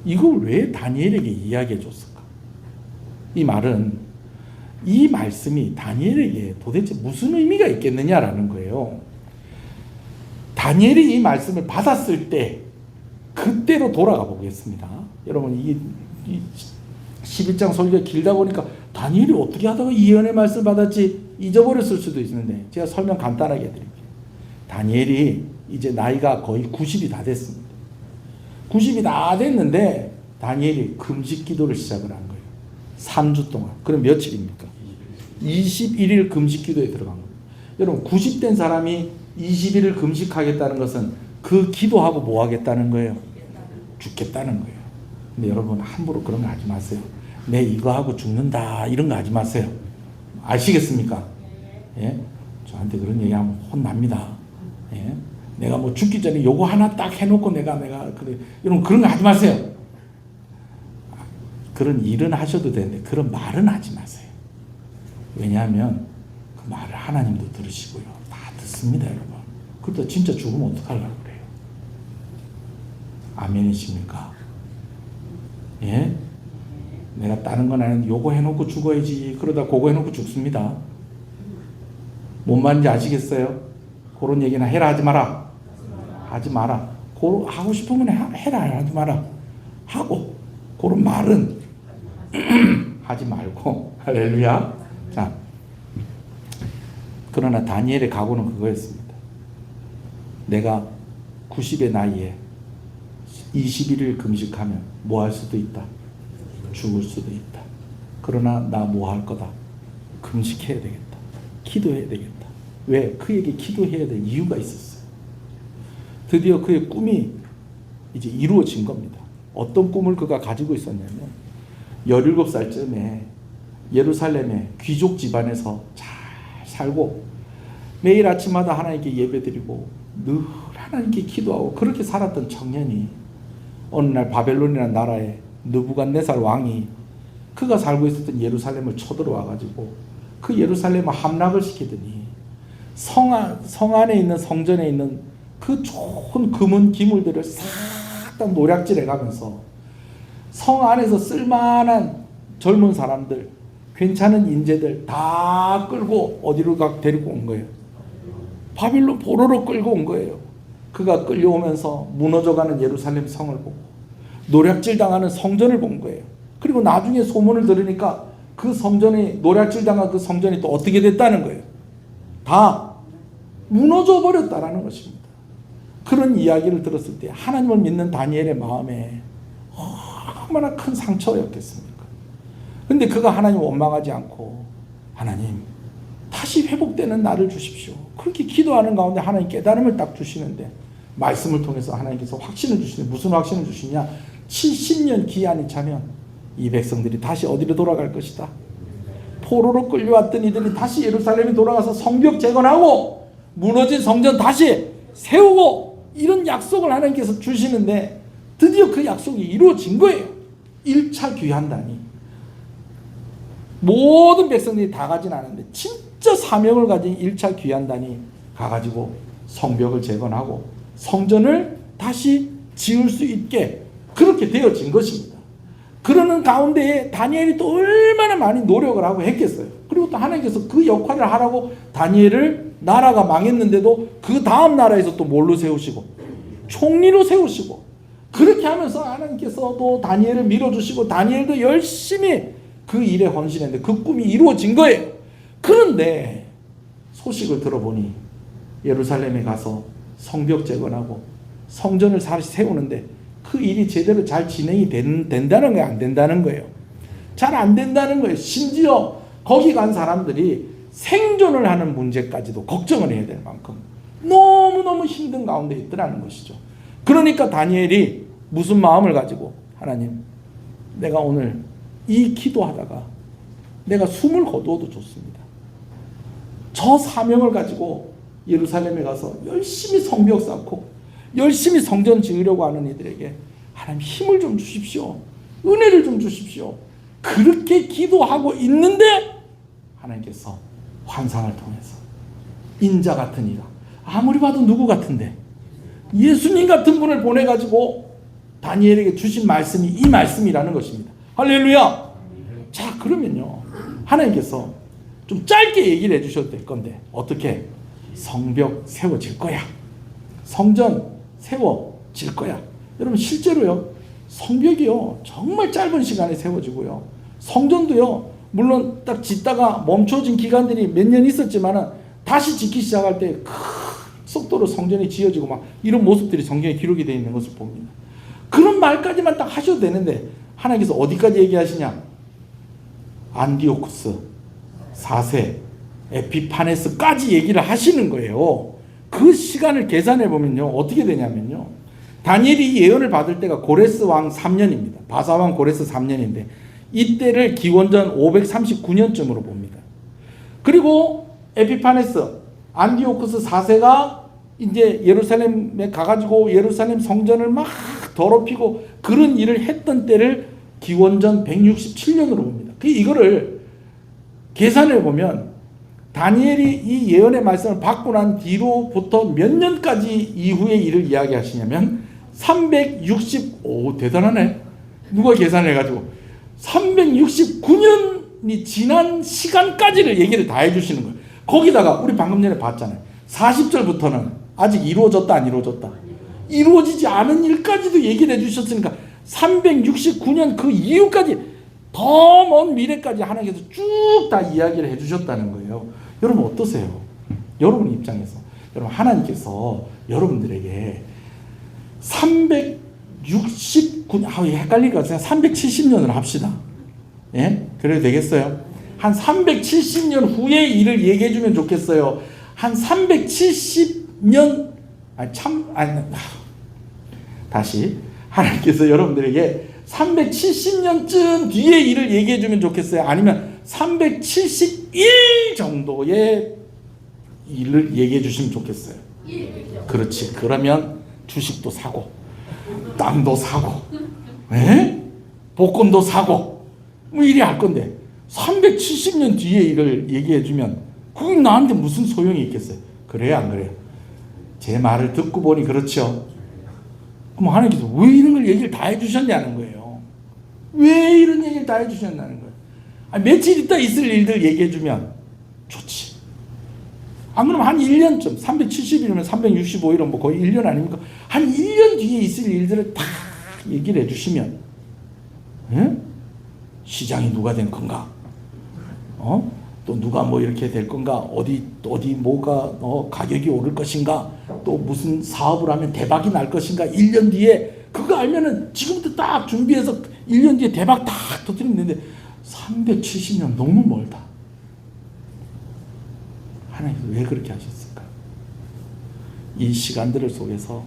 이걸 왜 다니엘에게 이야기해 줬을까? 이 말은, 이 말씀이 다니엘에게 도대체 무슨 의미가 있겠느냐라는 거예요. 다니엘이 이 말씀을 받았을 때 그때로 돌아가 보겠습니다. 여러분, 이 11장 설교가 길다 보니까 다니엘이 어떻게 하다가 이 예언의 말씀을 받았지 잊어버렸을 수도 있는데 제가 설명 간단하게 해드릴게요. 다니엘이 이제 나이가 거의 90이 다 됐습니다. 90이 다 됐는데 다니엘이 금식 기도를 시작을 한 거예요. 3주 동안. 그럼 며칠입니까? 21일 금식 기도에 들어간 거예요. 여러분, 90된 사람이 20일을 금식하겠다는 것은 그 기도하고 뭐 하겠다는 거예요? 죽겠다는 거예요. 근데 여러분, 함부로 그런 거 하지 마세요. 내 이거 하고 죽는다 이런 거 하지 마세요. 아시겠습니까? 예? 저한테 그런 얘기하면 혼납니다. 예? 내가 뭐 죽기 전에 요거 하나 딱 해놓고 내가 그래, 여러분 그런 거 하지 마세요. 그런 일은 하셔도 되는데 그런 말은 하지 마세요. 왜냐하면 그 말을 하나님도 들으시고요, 다 듣습니다, 여러분. 그러다 진짜 죽으면 어떡하려고 그래요? 아멘이십니까? 예? 내가 다른 건 아닌데 요거 해놓고 죽어야지 그러다 그거 해놓고 죽습니다. 뭔 말인지 아시겠어요? 그런 얘기나 해라 하지 마라. 하지 마라. 하고 싶으면 해라 하지 마라. 하고 그런 말은 하지 말고. 할렐루야. 자, 그러나 다니엘의 각오는 그거였습니다. 내가 90의 나이에 21일 금식하면 뭐 할 수도 있다. 죽을 수도 있다. 그러나 나 뭐 할 거다. 금식해야 되겠다. 기도해야 되겠다. 왜? 그에게 기도해야 될 이유가 있었어요. 드디어 그의 꿈이 이제 이루어진 겁니다. 어떤 꿈을 그가 가지고 있었냐면 17살쯤에 예루살렘의 귀족 집안에서 잘 살고 매일 아침마다 하나님께 예배드리고 늘 하나님께 기도하고 그렇게 살았던 청년이 어느 날 바벨론이라는 나라에 느부갓네살 왕이 그가 살고 있었던 예루살렘을 쳐들어와 가지고 그 예루살렘을 함락을 시키더니 성 안에 있는, 성전에 있는 그 좋은 금은 기물들을 싹 다 노략질해 가면서 성 안에서 쓸만한 젊은 사람들, 괜찮은 인재들 다 끌고 어디로 데리고 온 거예요? 바빌론 포로로 끌고 온 거예요. 그가 끌려오면서 무너져가는 예루살렘 성을 보고 노략질 당하는 성전을 본 거예요. 그리고 나중에 소문을 들으니까 그 성전이, 노략질 당한 그 성전이 또 어떻게 됐다는 거예요. 다 무너져 버렸다라는 것입니다. 그런 이야기를 들었을 때 하나님을 믿는 다니엘의 마음에 얼마나 큰 상처였겠습니까? 근데 그가 하나님 원망하지 않고, 하나님 다시 회복되는 날을 주십시오. 그렇게 기도하는 가운데 하나님 깨달음을 딱 주시는데, 말씀을 통해서 하나님께서 확신을 주시는데, 무슨 확신을 주시냐? 70년 기한이 차면 이 백성들이 다시 어디로 돌아갈 것이다. 포로로 끌려왔던 이들이 다시 예루살렘에 돌아가서 성벽 재건하고 무너진 성전 다시 세우고, 이런 약속을 하나님께서 주시는데 드디어 그 약속이 이루어진 거예요. 1차 귀환단이. 모든 백성들이 다 가진 않은데 진짜 사명을 가진 1차 귀환단이 가가지고 성벽을 재건하고 성전을 다시 지을 수 있게 그렇게 되어진 것입니다. 그러는 가운데에 다니엘이 또 얼마나 많이 노력을 하고 했겠어요. 그리고 또 하나님께서 그 역할을 하라고 다니엘을, 나라가 망했는데도 그 다음 나라에서 또 뭘로 세우시고, 총리로 세우시고, 그렇게 하면서 하나님께서 또 다니엘을 밀어주시고 다니엘도 열심히 그 일에 헌신했는데 그 꿈이 이루어진 거예요. 그런데 소식을 들어보니 예루살렘에 가서 성벽 재건하고 성전을 다시 세우는데 그 일이 제대로 잘 진행이 된다는 거예요? 안 된다는 거예요? 잘 안 된다는 거예요. 심지어 거기 간 사람들이 생존을 하는 문제까지도 걱정을 해야 될 만큼 너무너무 힘든 가운데 있더라는 것이죠. 그러니까 다니엘이 무슨 마음을 가지고, 하나님, 내가 오늘 이 기도하다가 내가 숨을 거두어도 좋습니다. 저 사명을 가지고 예루살렘에 가서 열심히 성벽 쌓고 열심히 성전 지으려고 하는 이들에게 하나님 힘을 좀 주십시오. 은혜를 좀 주십시오. 그렇게 기도하고 있는데 하나님께서 환상을 통해서 인자 같은 이가, 아무리 봐도 누구 같은데, 예수님 같은 분을 보내가지고 다니엘에게 주신 말씀이 이 말씀이라는 것입니다. 할렐루야. 자, 그러면요, 하나님께서 좀 짧게 얘기를 해주셔도 될 건데, 어떻게? 성벽 세워질 거야. 성전 세워질 거야. 여러분, 실제로요, 성벽이요 정말 짧은 시간에 세워지고요, 성전도요 물론 딱 짓다가 멈춰진 기간들이 몇 년 있었지만은 다시 짓기 시작할 때 큰 속도로 성전이 지어지고 막 이런 모습들이 성경에 기록이 되어 있는 것을 봅니다. 그런 말까지만 딱 하셔도 되는데 하나님께서 어디까지 얘기하시냐? 안디오쿠스 4세 에피파네스까지 얘기를 하시는 거예요. 그 시간을 계산해 보면요 어떻게 되냐면요, 다니엘이 이 예언을 받을 때가 고레스 왕 3년입니다. 바사 왕 고레스 3년인데 이때를 기원전 539년쯤으로 봅니다. 그리고 에피파네스 안디오쿠스 4세가 이제 예루살렘에 가가지고 예루살렘 성전을 막 더럽히고 그런 일을 했던 때를 기원전 167년으로 봅니다. 이거를 계산해 보면 다니엘이 이 예언의 말씀을 받고 난 뒤로부터 몇 년까지 이후의 일을 이야기하시냐면 365, 대단하네. 누가 계산해가지고 369년이 지난 시간까지를 얘기를 다 해주시는 거예요. 거기다가 우리 방금 전에 봤잖아요. 40절부터는 아직 이루어졌다 안 이루어졌다, 이루어지지 않은 일까지도 얘기를 해주셨으니까 369년 그 이후까지 더 먼 미래까지 하나님께서 쭉 다 이야기를 해주셨다는 거예요. 여러분 어떠세요? 여러분 입장에서 여러분 하나님께서 여러분들에게 369년, 헷갈릴 것 같아요. 370년을 합시다. 예? 그래도 되겠어요? 한 370년 후의 일을 얘기해 주면 좋겠어요. 한 370년, 다시. 하나님께서 여러분들에게 370년쯤 뒤의 일을 얘기해 주면 좋겠어요? 아니면 371 정도의 일을 얘기해 주시면 좋겠어요? 그렇지. 그러면 주식도 사고, 땅도 사고, 에? 복권도 사고, 뭐 이리 할 건데 370년 뒤의 일을 얘기해 주면 그게 나한테 무슨 소용이 있겠어요? 그래요, 안 그래요? 제 말을 듣고 보니 그렇죠. 그럼 하나님께서 왜 이런 걸 얘기를 다 해주셨냐는 거예요. 왜 이런 얘기를 다 해주셨냐는 거예요. 며칠 있다 있을 일들 얘기해 주면 좋지. 안 그러면 한 1년쯤 370일이면 365일은 뭐 거의 1년 아닙니까? 한 1년 뒤에 있을 일들을 다 얘기를 해주시면 예? 시장이 누가 된 건가? 또 누가 뭐 이렇게 될 건가? 어디 뭐가 가격이 오를 것인가? 또 무슨 사업을 하면 대박이 날 것인가? 1년 뒤에 그거 알면은 지금부터 딱 준비해서 1년 뒤에 대박 딱 터뜨리면 되는데 370년 너무 멀다. 하나님께서 왜 그렇게 하셨을까? 이 시간들을 속에서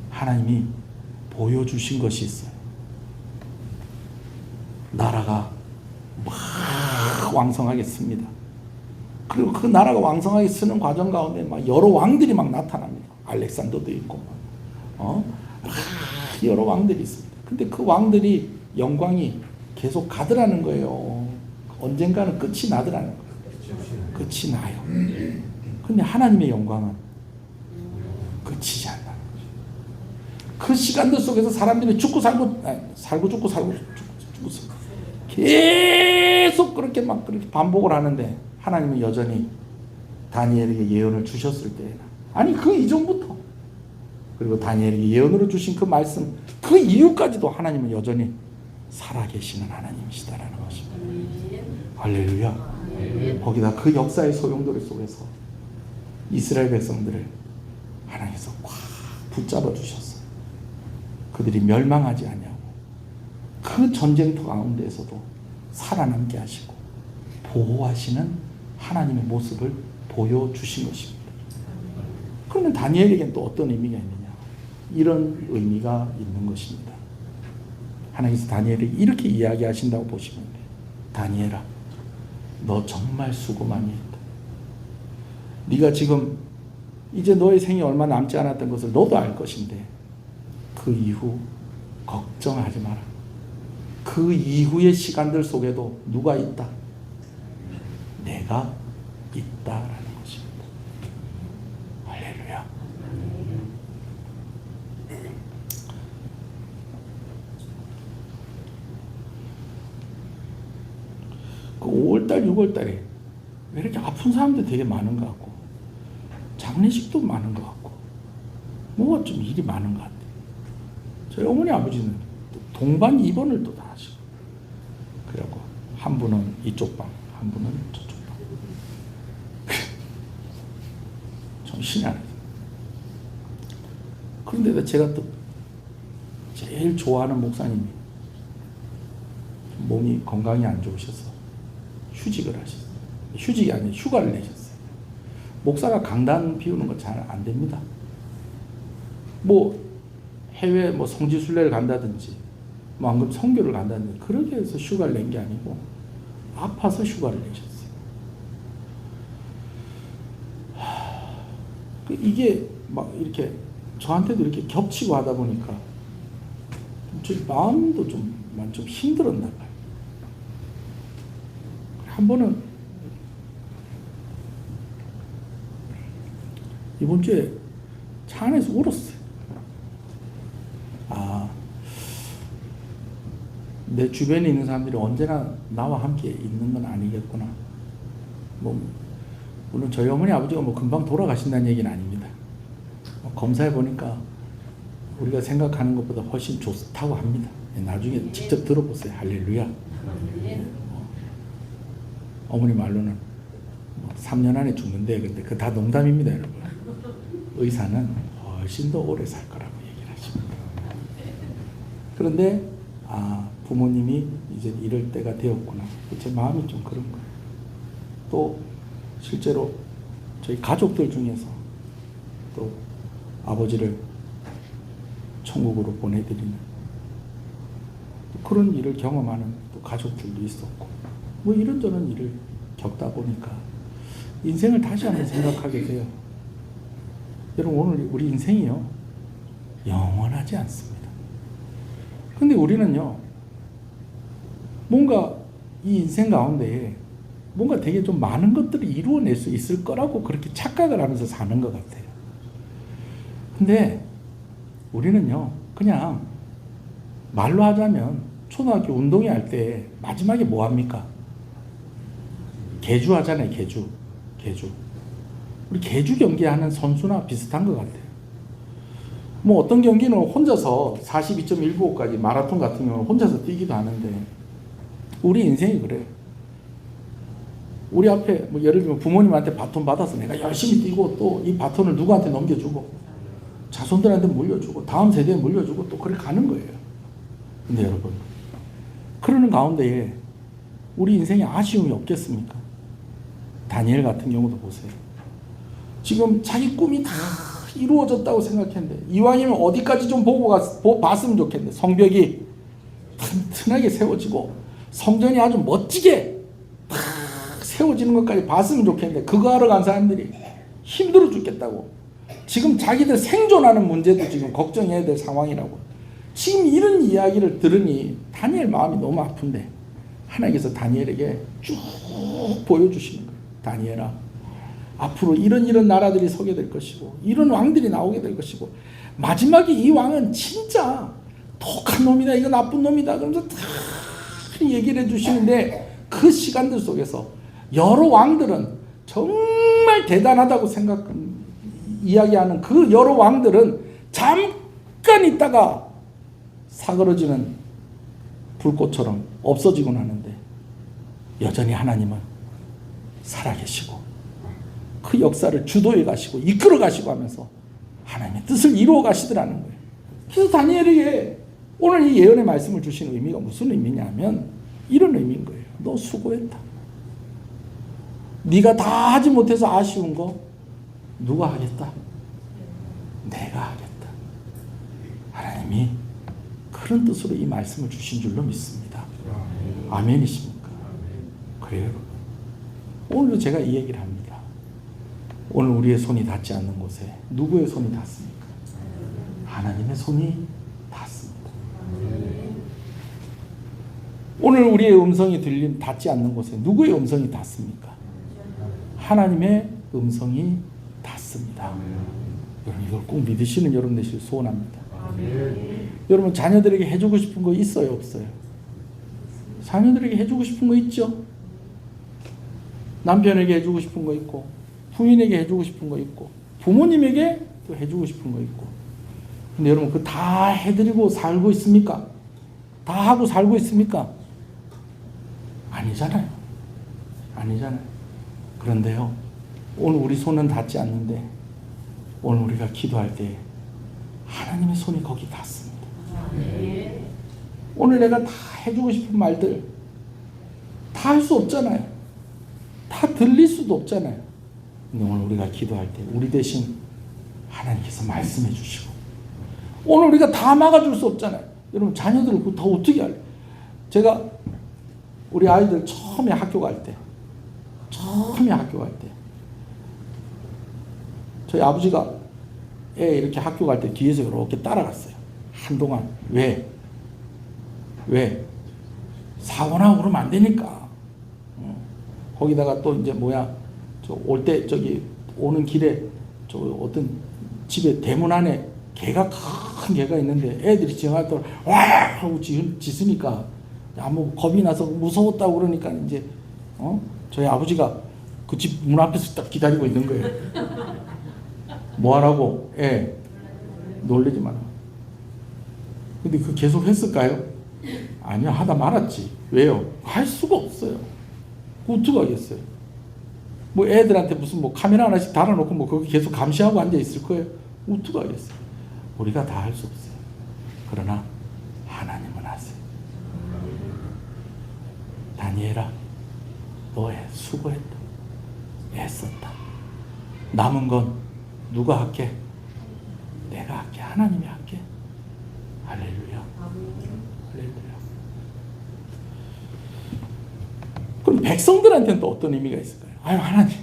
하나님이 보여주신 것이 있어요. 나라가 막 왕성하겠습니다. 그리고 그 나라가 왕성하게 쓰는 과정 가운데 막 여러 왕들이 막 나타납니다. 알렉산더도 있고 막 여러 왕들이 있습니다. 근데 그 왕들이 영광이 계속 가더라는 거예요. 언젠가는 끝이 나더라는 거예요. 끝이 나요. 근데 하나님의 영광은 끝이지 않는다는 거죠. 그 시간들 속에서 사람들이 죽고 살고 계속 그렇게 반복을 하는데 하나님은 여전히 다니엘에게 예언을 주셨을 때에는 아니 그 이전부터 그리고 다니엘에게 예언으로 주신 그 말씀 그 이후까지도 하나님은 여전히 살아계시는 하나님이시다라는 것입니다. 할렐루야. 거기다 그 역사의 소용돌이 속에서 이스라엘 백성들을 하나님께서 꽉 붙잡아 주셨어요. 그들이 멸망하지 아니하고 그 전쟁터 가운데에서도 살아남게 하시고 보호하시는 하나님의 모습을 보여주신 것입니다. 그러면 다니엘에게는 또 어떤 의미가 있느냐? 이런 의미가 있는 것입니다. 하나님께서 다니엘에게 이렇게 이야기하신다고 보시면 돼요. 다니엘아, 너 정말 수고 많이 했다. 네가 지금 이제 너의 생이 얼마 남지 않았던 것을 너도 알 것인데 그 이후 걱정하지 마라. 그 이후의 시간들 속에도 누가 있다? 내가 있다라는 것입니다. 할렐루야. 그 5월달, 6월달에 왜 이렇게 아픈 사람들 되게 많은 것 같고 장례식도 많은 것 같고 뭐가 좀 일이 많은 것 같아요. 저희 어머니 아버지는 동반 입원을 또 다 하시고 그래갖고 한 분은 이쪽 방, 한 분은 저쪽 방. 정신이 안 나요. 그런데 제가 또 제일 좋아하는 목사님이 몸이 건강이 안 좋으셔서 휴직을 하셨어요. 휴직이 아니라 휴가를 내셨어요. 목사가 강단 비우는 거 잘 안 됩니다. 뭐 해외 뭐 성지순례를 간다든지 뭐 안 그러면 선교를 간다든지 그렇게 해서 휴가를 낸 게 아니고 아파서 휴가를 내셨어요. 이게 막 이렇게 저한테도 이렇게 겹치고 하다 보니까 제 마음도 좀 힘들었나 봐요. 한 번은 이번 주에 차 안에서 울었어요. 내 주변에 있는 사람들이 언제나 나와 함께 있는 건 아니겠구나. 물론 저희 어머니 아버지가 금방 돌아가신다는 얘기는 아닙니다. 검사해 보니까 우리가 생각하는 것보다 훨씬 좋다고 합니다. 나중에 직접 들어보세요. 할렐루야. 어머니 말로는 3년 안에 죽는데 근데 그 다 농담입니다, 여러분. 의사는 훨씬 더 오래 살 거라고 얘기를 하십니다. 그런데 부모님이 이제 이럴 때가 되었구나. 제 마음이 좀 그런 거예요. 또 실제로 저희 가족들 중에서 또 아버지를 천국으로 보내드리는 그런 일을 경험하는 또 가족들도 있었고 이런저런 일을 겪다 보니까 인생을 다시 한번 생각하게 돼요. 여러분 오늘 우리 인생이요 영원하지 않습니다. 근데 우리는요 뭔가 이 인생 가운데 뭔가 되게 좀 많은 것들을 이루어낼 수 있을 거라고 그렇게 착각을 하면서 사는 것 같아요. 근데 우리는요 그냥 말로 하자면 초등학교 운동회 할 때 마지막에 뭐 합니까? 개주 하잖아요. 개주. 우리 계주 경기하는 선수나 비슷한 것 같아요. 뭐 어떤 경기는 혼자서 42.195까지 마라톤 같은 경우는 혼자서 뛰기도 하는데 우리 인생이 그래요. 우리 앞에 뭐 예를 들면 부모님한테 바톤 받아서 내가 열심히 뛰고 또 이 바톤을 누구한테 넘겨주고 자손들한테 물려주고 다음 세대에 물려주고 또 그래 가는 거예요. 근데 여러분 그러는 가운데에 우리 인생에 아쉬움이 없겠습니까? 다니엘 같은 경우도 보세요. 지금 자기 꿈이 다 이루어졌다고 생각했는데 이왕이면 어디까지 좀 봤으면 좋겠는데 성벽이 튼튼하게 세워지고 성전이 아주 멋지게 탁 세워지는 것까지 봤으면 좋겠는데 그거 하러 간 사람들이 힘들어 죽겠다고 지금 자기들 생존하는 문제도 지금 걱정해야 될 상황이라고 지금 이런 이야기를 들으니 다니엘 마음이 너무 아픈데 하나님께서 다니엘에게 쭉 보여주시는 거예요. 다니엘아 앞으로 이런 나라들이 서게 될 것이고 이런 왕들이 나오게 될 것이고 마지막에 이 왕은 진짜 독한 놈이다 이거 나쁜 놈이다 그러면서 다 얘기를 해주시는데 그 시간들 속에서 여러 왕들은 정말 대단하다고 이야기하는 그 여러 왕들은 잠깐 있다가 사그러지는 불꽃처럼 없어지곤 하는데 여전히 하나님은 살아계시고 그 역사를 주도해 가시고 이끌어 가시고 하면서 하나님의 뜻을 이루어 가시더라는 거예요. 그래서 다니엘에게 오늘 이 예언의 말씀을 주신 의미가 무슨 의미냐면 이런 의미인 거예요. 너 수고했다. 네가 다 하지 못해서 아쉬운 거 누가 하겠다? 내가 하겠다. 하나님이 그런 뜻으로 이 말씀을 주신 줄로 믿습니다. 아멘이십니까? 그래요. 오늘도 제가 이 얘기를 합니다. 오늘 우리의 손이 닿지 않는 곳에 누구의 손이 닿습니까? 하나님의 손이 닿습니다. 오늘 우리의 음성이 닿지 않는 곳에 누구의 음성이 닿습니까? 하나님의 음성이 닿습니다. 여러분 이걸 꼭 믿으시는 여러분 되시길 소원합니다. 여러분 자녀들에게 해주고 싶은 거 있어요 없어요? 자녀들에게 해주고 싶은 거 있죠? 남편에게 해주고 싶은 거 있고 부인에게 해주고 싶은 거 있고 부모님에게 또 해주고 싶은 거 있고 근데 여러분 그 다 해드리고 살고 있습니까? 다 하고 살고 있습니까? 아니잖아요. 아니잖아요. 그런데요 오늘 우리 손은 닿지 않는데 오늘 우리가 기도할 때 하나님의 손이 거기 닿습니다. 오늘 내가 다 해주고 싶은 말들 다 할 수 없잖아요. 다 들릴 수도 없잖아요. 근데 오늘 우리가 기도할 때 우리 대신 하나님께서 말씀해 주시고 오늘 우리가 다 막아줄 수 없잖아요. 여러분 자녀들을 더 어떻게 할래요? 제가 우리 아이들 처음에 학교 갈 때 저희 아버지가 애 이렇게 학교 갈 때 뒤에서 이렇게 따라갔어요. 한동안. 왜? 사고 나고 그러면 안 되니까. 거기다가 또 이제 저 올 때 저기 오는 길에 저 어떤 집에 대문 안에 개가 큰 개가 있는데 애들이 지나갈 때 와 하고 짖으니까 아무 겁이 나서 무서웠다고 그러니까 이제 저희 아버지가 그 집 문 앞에서 딱 기다리고 있는 거예요. 뭐 하라고? 놀래지 마라. 근데 그 계속 했을까요? 아니요, 하다 말았지. 왜요? 할 수가 없어요. 어떻게 하겠어요? 뭐 애들한테 무슨 뭐 카메라 하나씩 달아놓고 뭐 거기 계속 감시하고 앉아 있을 거예요? 어떻게 하겠어요? 우리가 다 할 수 없어요. 그러나 하나님은 하세요. 다니엘아, 너 수고했다. 애썼다. 남은 건 누가 할게? 내가 할게. 하나님이 할게. 할렐루야. 할렐루야. 그럼 백성들한테는 또 어떤 의미가 있을까요? 아유 하나님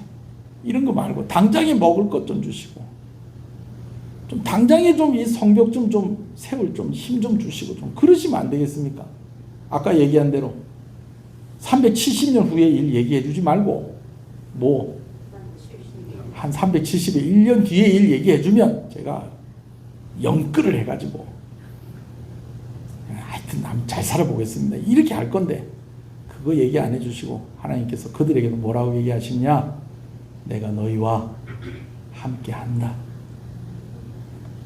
이런 거 말고 당장에 먹을 것 좀 주시고 좀 당장에 좀 이 성벽 좀 세울 좀 힘 좀 주시고 좀 그러시면 안 되겠습니까? 아까 얘기한 대로 370년 후의 일 얘기해 주지 말고 뭐 한 370에 1년 뒤에 일 얘기해 주면 제가 영끌을 해가지고 하여튼 잘 살아보겠습니다 이렇게 할 건데 그거 얘기 안 해주시고 하나님께서 그들에게도 뭐라고 얘기하시냐? 내가 너희와 함께한다.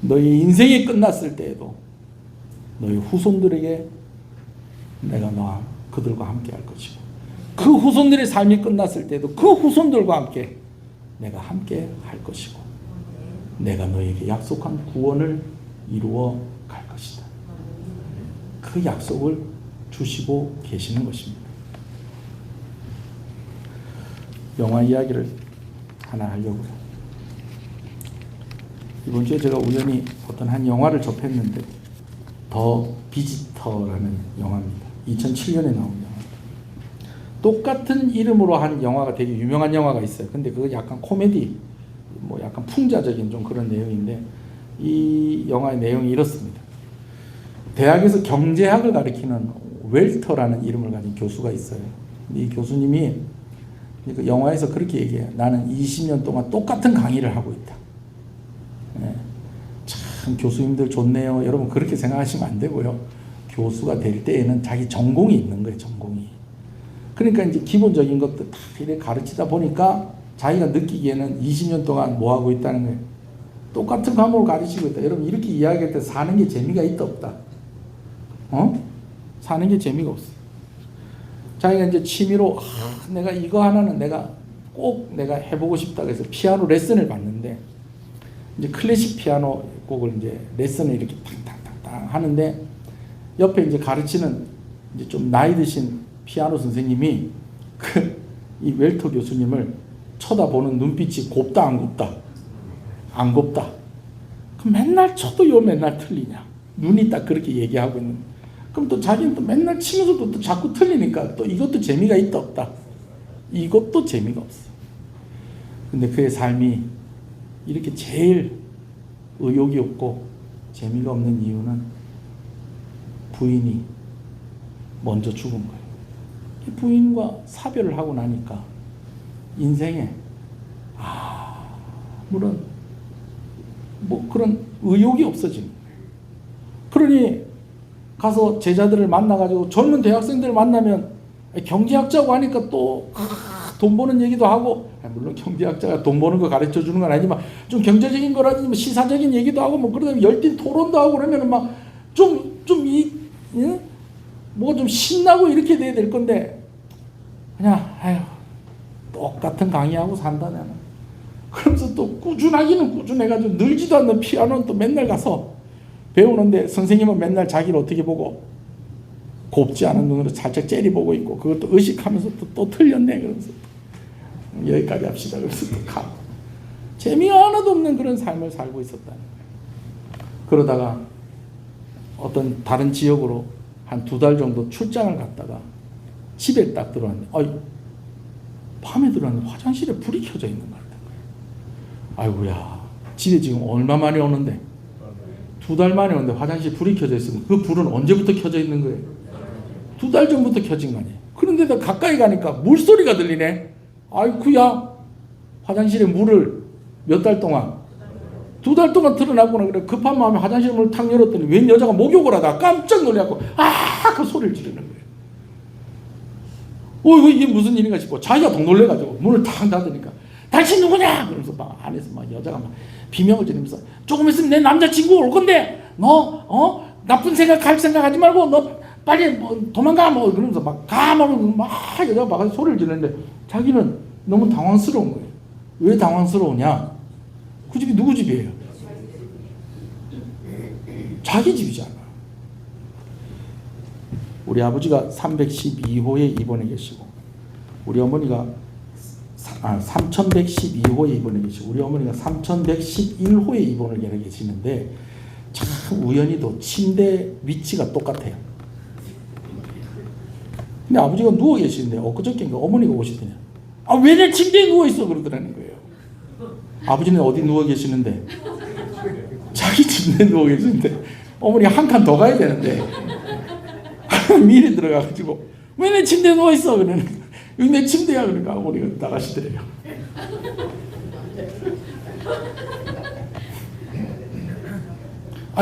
너희 인생이 끝났을 때에도 너희 후손들에게 내가 그들과 함께할 것이고, 그 후손들의 삶이 끝났을 때도 그 후손들과 함께 내가 함께 할 것이고, 내가 너희에게 약속한 구원을 이루어 갈 것이다. 그 약속을 주시고 계시는 것입니다. 영화 이야기를 하나 하려고요. 이번 주에 제가 우연히 어떤 한 영화를 접했는데, 더 비지터라는 영화입니다. 2007년에 나온 영화. 똑같은 이름으로 한 영화가 되게 유명한 영화가 있어요. 근데 그거 약간 코미디, 뭐 약간 풍자적인 좀 그런 내용인데, 이 영화의 내용이 이렇습니다. 대학에서 경제학을 가르치는 웰터라는 이름을 가진 교수가 있어요. 이 교수님이 그 영화에서 그렇게 얘기해요. 나는 20년 동안 똑같은 강의를 하고 있다. 네. 참 교수님들 좋네요. 여러분 그렇게 생각하시면 안 되고요. 교수가 될 때에는 자기 전공이 있는 거예요. 전공이. 그러니까 이제 기본적인 것들 다 이렇게 가르치다 보니까 자기가 느끼기에는 20년 동안 뭐 하고 있다는 거예요. 똑같은 과목을 가르치고 있다. 여러분 이렇게 이야기할 때 사는 게 재미가 있다 없다? 사는 게 재미가 없어. 자기가 이제 취미로 내가 이거 하나는 내가 꼭 내가 해보고 싶다 그래서 피아노 레슨을 받는데, 이제 클래식 피아노 곡을 이제 레슨을 이렇게 탕탕탕탕 하는데, 옆에 이제 가르치는 이제 좀 나이 드신 피아노 선생님이 이 웰터 교수님을 쳐다보는 눈빛이 곱다 안 곱다? 안 곱다. 그럼 맨날 쳐도 요 맨날 틀리냐? 눈이 딱 그렇게 얘기하고 있는. 그럼 또 자기는 또 맨날 치면서도 또 자꾸 틀리니까 또 이것도 재미가 있다 없다? 이것도 재미가 없어. 근데 그의 삶이 이렇게 제일 의욕이 없고 재미가 없는 이유는 부인이 먼저 죽은 거예요. 부인과 사별을 하고 나니까 인생에 아무런 뭐 그런 의욕이 없어지는 거예요. 그러니 가서 제자들을 만나가지고 젊은 대학생들을 만나면 경제학자고 하니까 또 돈 버는 얘기도 하고, 물론 경제학자가 돈 버는 거 가르쳐 주는 건 아니지만 좀 경제적인 거라든지 뭐 시사적인 얘기도 하고 뭐 그러다 열띤 토론도 하고 그러면 막 뭐가 좀 신나고 이렇게 돼야 될 건데, 그냥 똑같은 강의하고 산다 나는. 그러면서 또 꾸준하기는 꾸준해가지고 늘지도 않는 피아노는 또 맨날 가서 배우는데, 선생님은 맨날 자기를 어떻게 보고 곱지 않은 눈으로 살짝 째려보고 있고, 그것도 의식하면서 또 틀렸네 그러면서 여기까지 합시다 그래서 또 가고, 재미가 하나도 없는 그런 삶을 살고 있었다는 거예요. 그러다가 어떤 다른 지역으로 한 2달 정도 출장을 갔다가 집에 딱 들어왔는데, 밤에 들어왔는데 화장실에 불이 켜져 있는 것 같은 거예요. 아이고야, 집에 지금 얼마 만에 오는데 2달 만에 오는데 화장실에 불이 켜져 있으면 그 불은 언제부터 켜져 있는 거예요? 2달 전부터 켜진 거 아니에요. 그런데도 가까이 가니까 물소리가 들리네. 아이쿠야, 화장실에 물을 몇 달 동안? 2달 동안 틀어놨구나. 그래 급한 마음에 화장실 문을 탁 열었더니 웬 여자가 목욕을 하다가 깜짝 놀래갖고 그 소리를 지르는 거예요. 이게 무슨 일인가 싶고 자기가 더 놀래가지고 문을 탁 닫으니까 당신 누구냐? 그러면서 막 안에서 막 여자가 막 비명을 지르면서 조금 있으면 내 남자친구 올 건데 너 나쁜 생각할 생각하지 말고 너 빨리 도망가 그러면서 막 여자가 막 소리를 지르는데 자기는 너무 당황스러운 거예요. 왜 당황스러우냐? 그 집이 누구 집이에요? 자기 집이잖아. 우리 아버지가 312호에 입원해 계시고 우리 어머니가 3112호에 입원해 계시고 우리 어머니가 3111호에 입원을 해 계시는데 참 우연히도 침대 위치가 똑같아요. 근데 아버지가 누워 계시는데 엊그저께인가 어머니가 오시더니 왜 내 침대에 누워있어 그러더라는 거예요. 아버지는 어디 누워 계시는데? 자기 침대에 누워 계시는데 어머니 한 칸 더 가야 되는데 미리 들어가가지고 왜 내 침대에 누워있어? 그러는 거예요. 여기 내 침대야. 그러니까 어머니가 나가시더래요.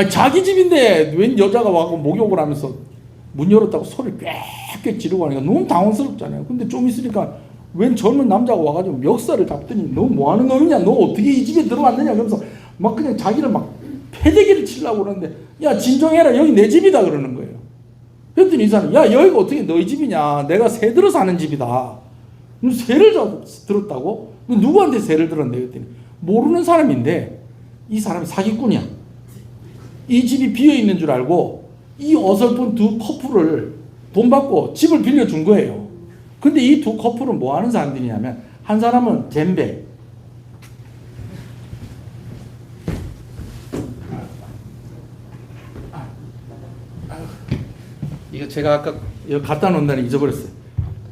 자기 집인데 웬 여자가 와서 목욕을 하면서 문 열었다고 소리를 꽥꽥 지르고 하니까 너무 당황스럽잖아요. 근데 좀 있으니까 웬 젊은 남자가 와가지고 멱살을 잡더니 너 뭐하는 놈이냐, 너 어떻게 이 집에 들어왔느냐 그러면서 막 그냥 자기를 막 패대기를 치려고 그러는데, 야 진정해라, 여기 내 집이다 그러는 거예요. 그랬더니 이 사람이, 야 여기가 어떻게 너희 집이냐, 내가 새 들어 사는 집이다. 너 새를 들었다고? 너 누구한테 새를 들었네? 그랬더니 모르는 사람인데 이 사람이 사기꾼이야. 이 집이 비어있는 줄 알고 이 어설픈 두 커플을 돈 받고 집을 빌려준 거예요. 근데 이 두 커플은 뭐 하는 사람들이냐면, 한 사람은 젬베, 이거 제가 아까 이거 갖다 놓는다니 잊어버렸어요.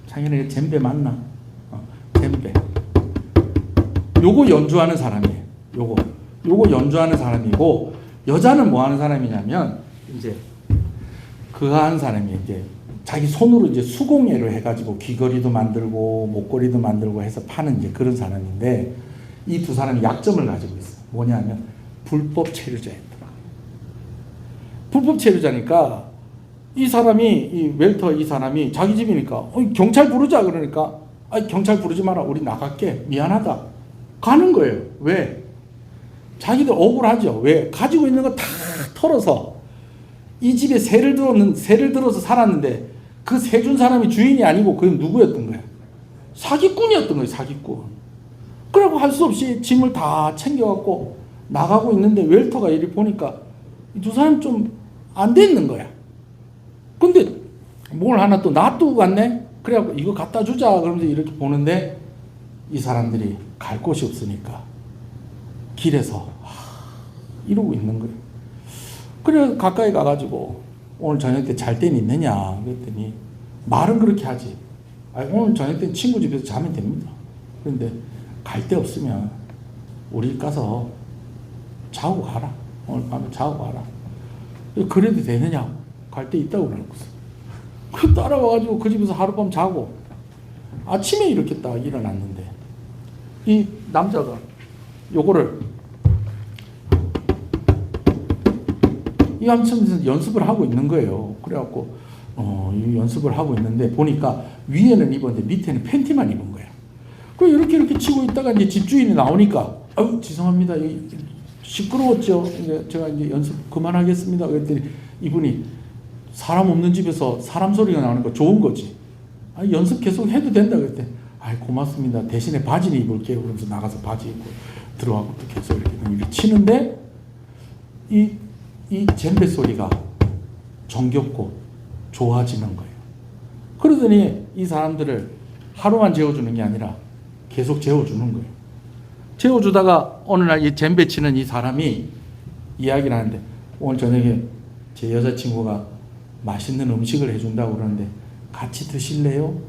창현이 이거 젬베 맞나? 젬베. 요거 연주하는 사람이에요. 요거 연주하는 사람이고, 여자는 뭐 하는 사람이냐면 이제 그거 하는 사람이 이제 자기 손으로 이제 수공예를 해가지고 귀걸이도 만들고 목걸이도 만들고 해서 파는 이제 그런 사람인데, 이 두 사람이 약점을 가지고 있어요. 뭐냐면 불법 체류자였더라고요. 불법 체류자니까 이 사람이, 이 웰터 이 사람이 자기 집이니까 경찰 부르자 그러니까, 아니 경찰 부르지 마라, 우리 나갈게, 미안하다, 가는 거예요. 왜? 자기들 억울하죠. 왜? 가지고 있는 거 다 털어서 이 집에 새를 들어서 살았는데, 그 새 준 사람이 주인이 아니고 그게 누구였던 거야? 사기꾼이었던 거예요. 사기꾼. 그러고 할 수 없이 짐을 다 챙겨갖고 나가고 있는데, 웰터가 이리 보니까 이 두 사람 좀 안 됐는 거야. 근데 뭘 하나 또 놔두고 갔네? 그래갖고 이거 갖다 주자 그러면서 이렇게 보는데, 이 사람들이 갈 곳이 없으니까 길에서 이러고 있는 거예요. 그래 가까이 가가지고 오늘 저녁 때 잘 데는 있느냐 그랬더니, 말은 그렇게 하지, 아니, 오늘 저녁 때 친구 집에서 자면 됩니다. 그런데 갈 데 없으면 우리 가서 자고 가라, 오늘 밤에 자고 가라. 그래도 되느냐, 갈 데 있다고 그러고서 그 따라와가지고 그 집에서 하룻밤 자고 아침에 이렇게 딱 일어났는데, 이 남자가 요거를 이 한참에서 연습을 하고 있는 거예요. 그래갖고 이 연습을 하고 있는데 보니까 위에는 입었는데 밑에는 팬티만 입은 거야. 그 이렇게 치고 있다가 이제 집주인이 나오니까, 아유 죄송합니다, 시끄러웠죠. 이제 제가 이제 연습 그만하겠습니다. 그랬더니 이분이, 사람 없는 집에서 사람 소리가 나오는 거 좋은 거지, 아니, 연습 계속 해도 된다 그랬더니, 아이 고맙습니다, 대신에 바지를 입을게요. 그러면서 나가서 바지 입고 들어가고 또 계속 이렇게 치는데, 이 젬베 소리가 정겹고 좋아지는 거예요. 그러더니 이 사람들을 하루만 재워주는 게 아니라 계속 재워주는 거예요. 재워주다가 어느 날 이 젬베 치는 이 사람이 이야기를 하는데, 오늘 저녁에 제 여자친구가 맛있는 음식을 해준다고 그러는데 같이 드실래요?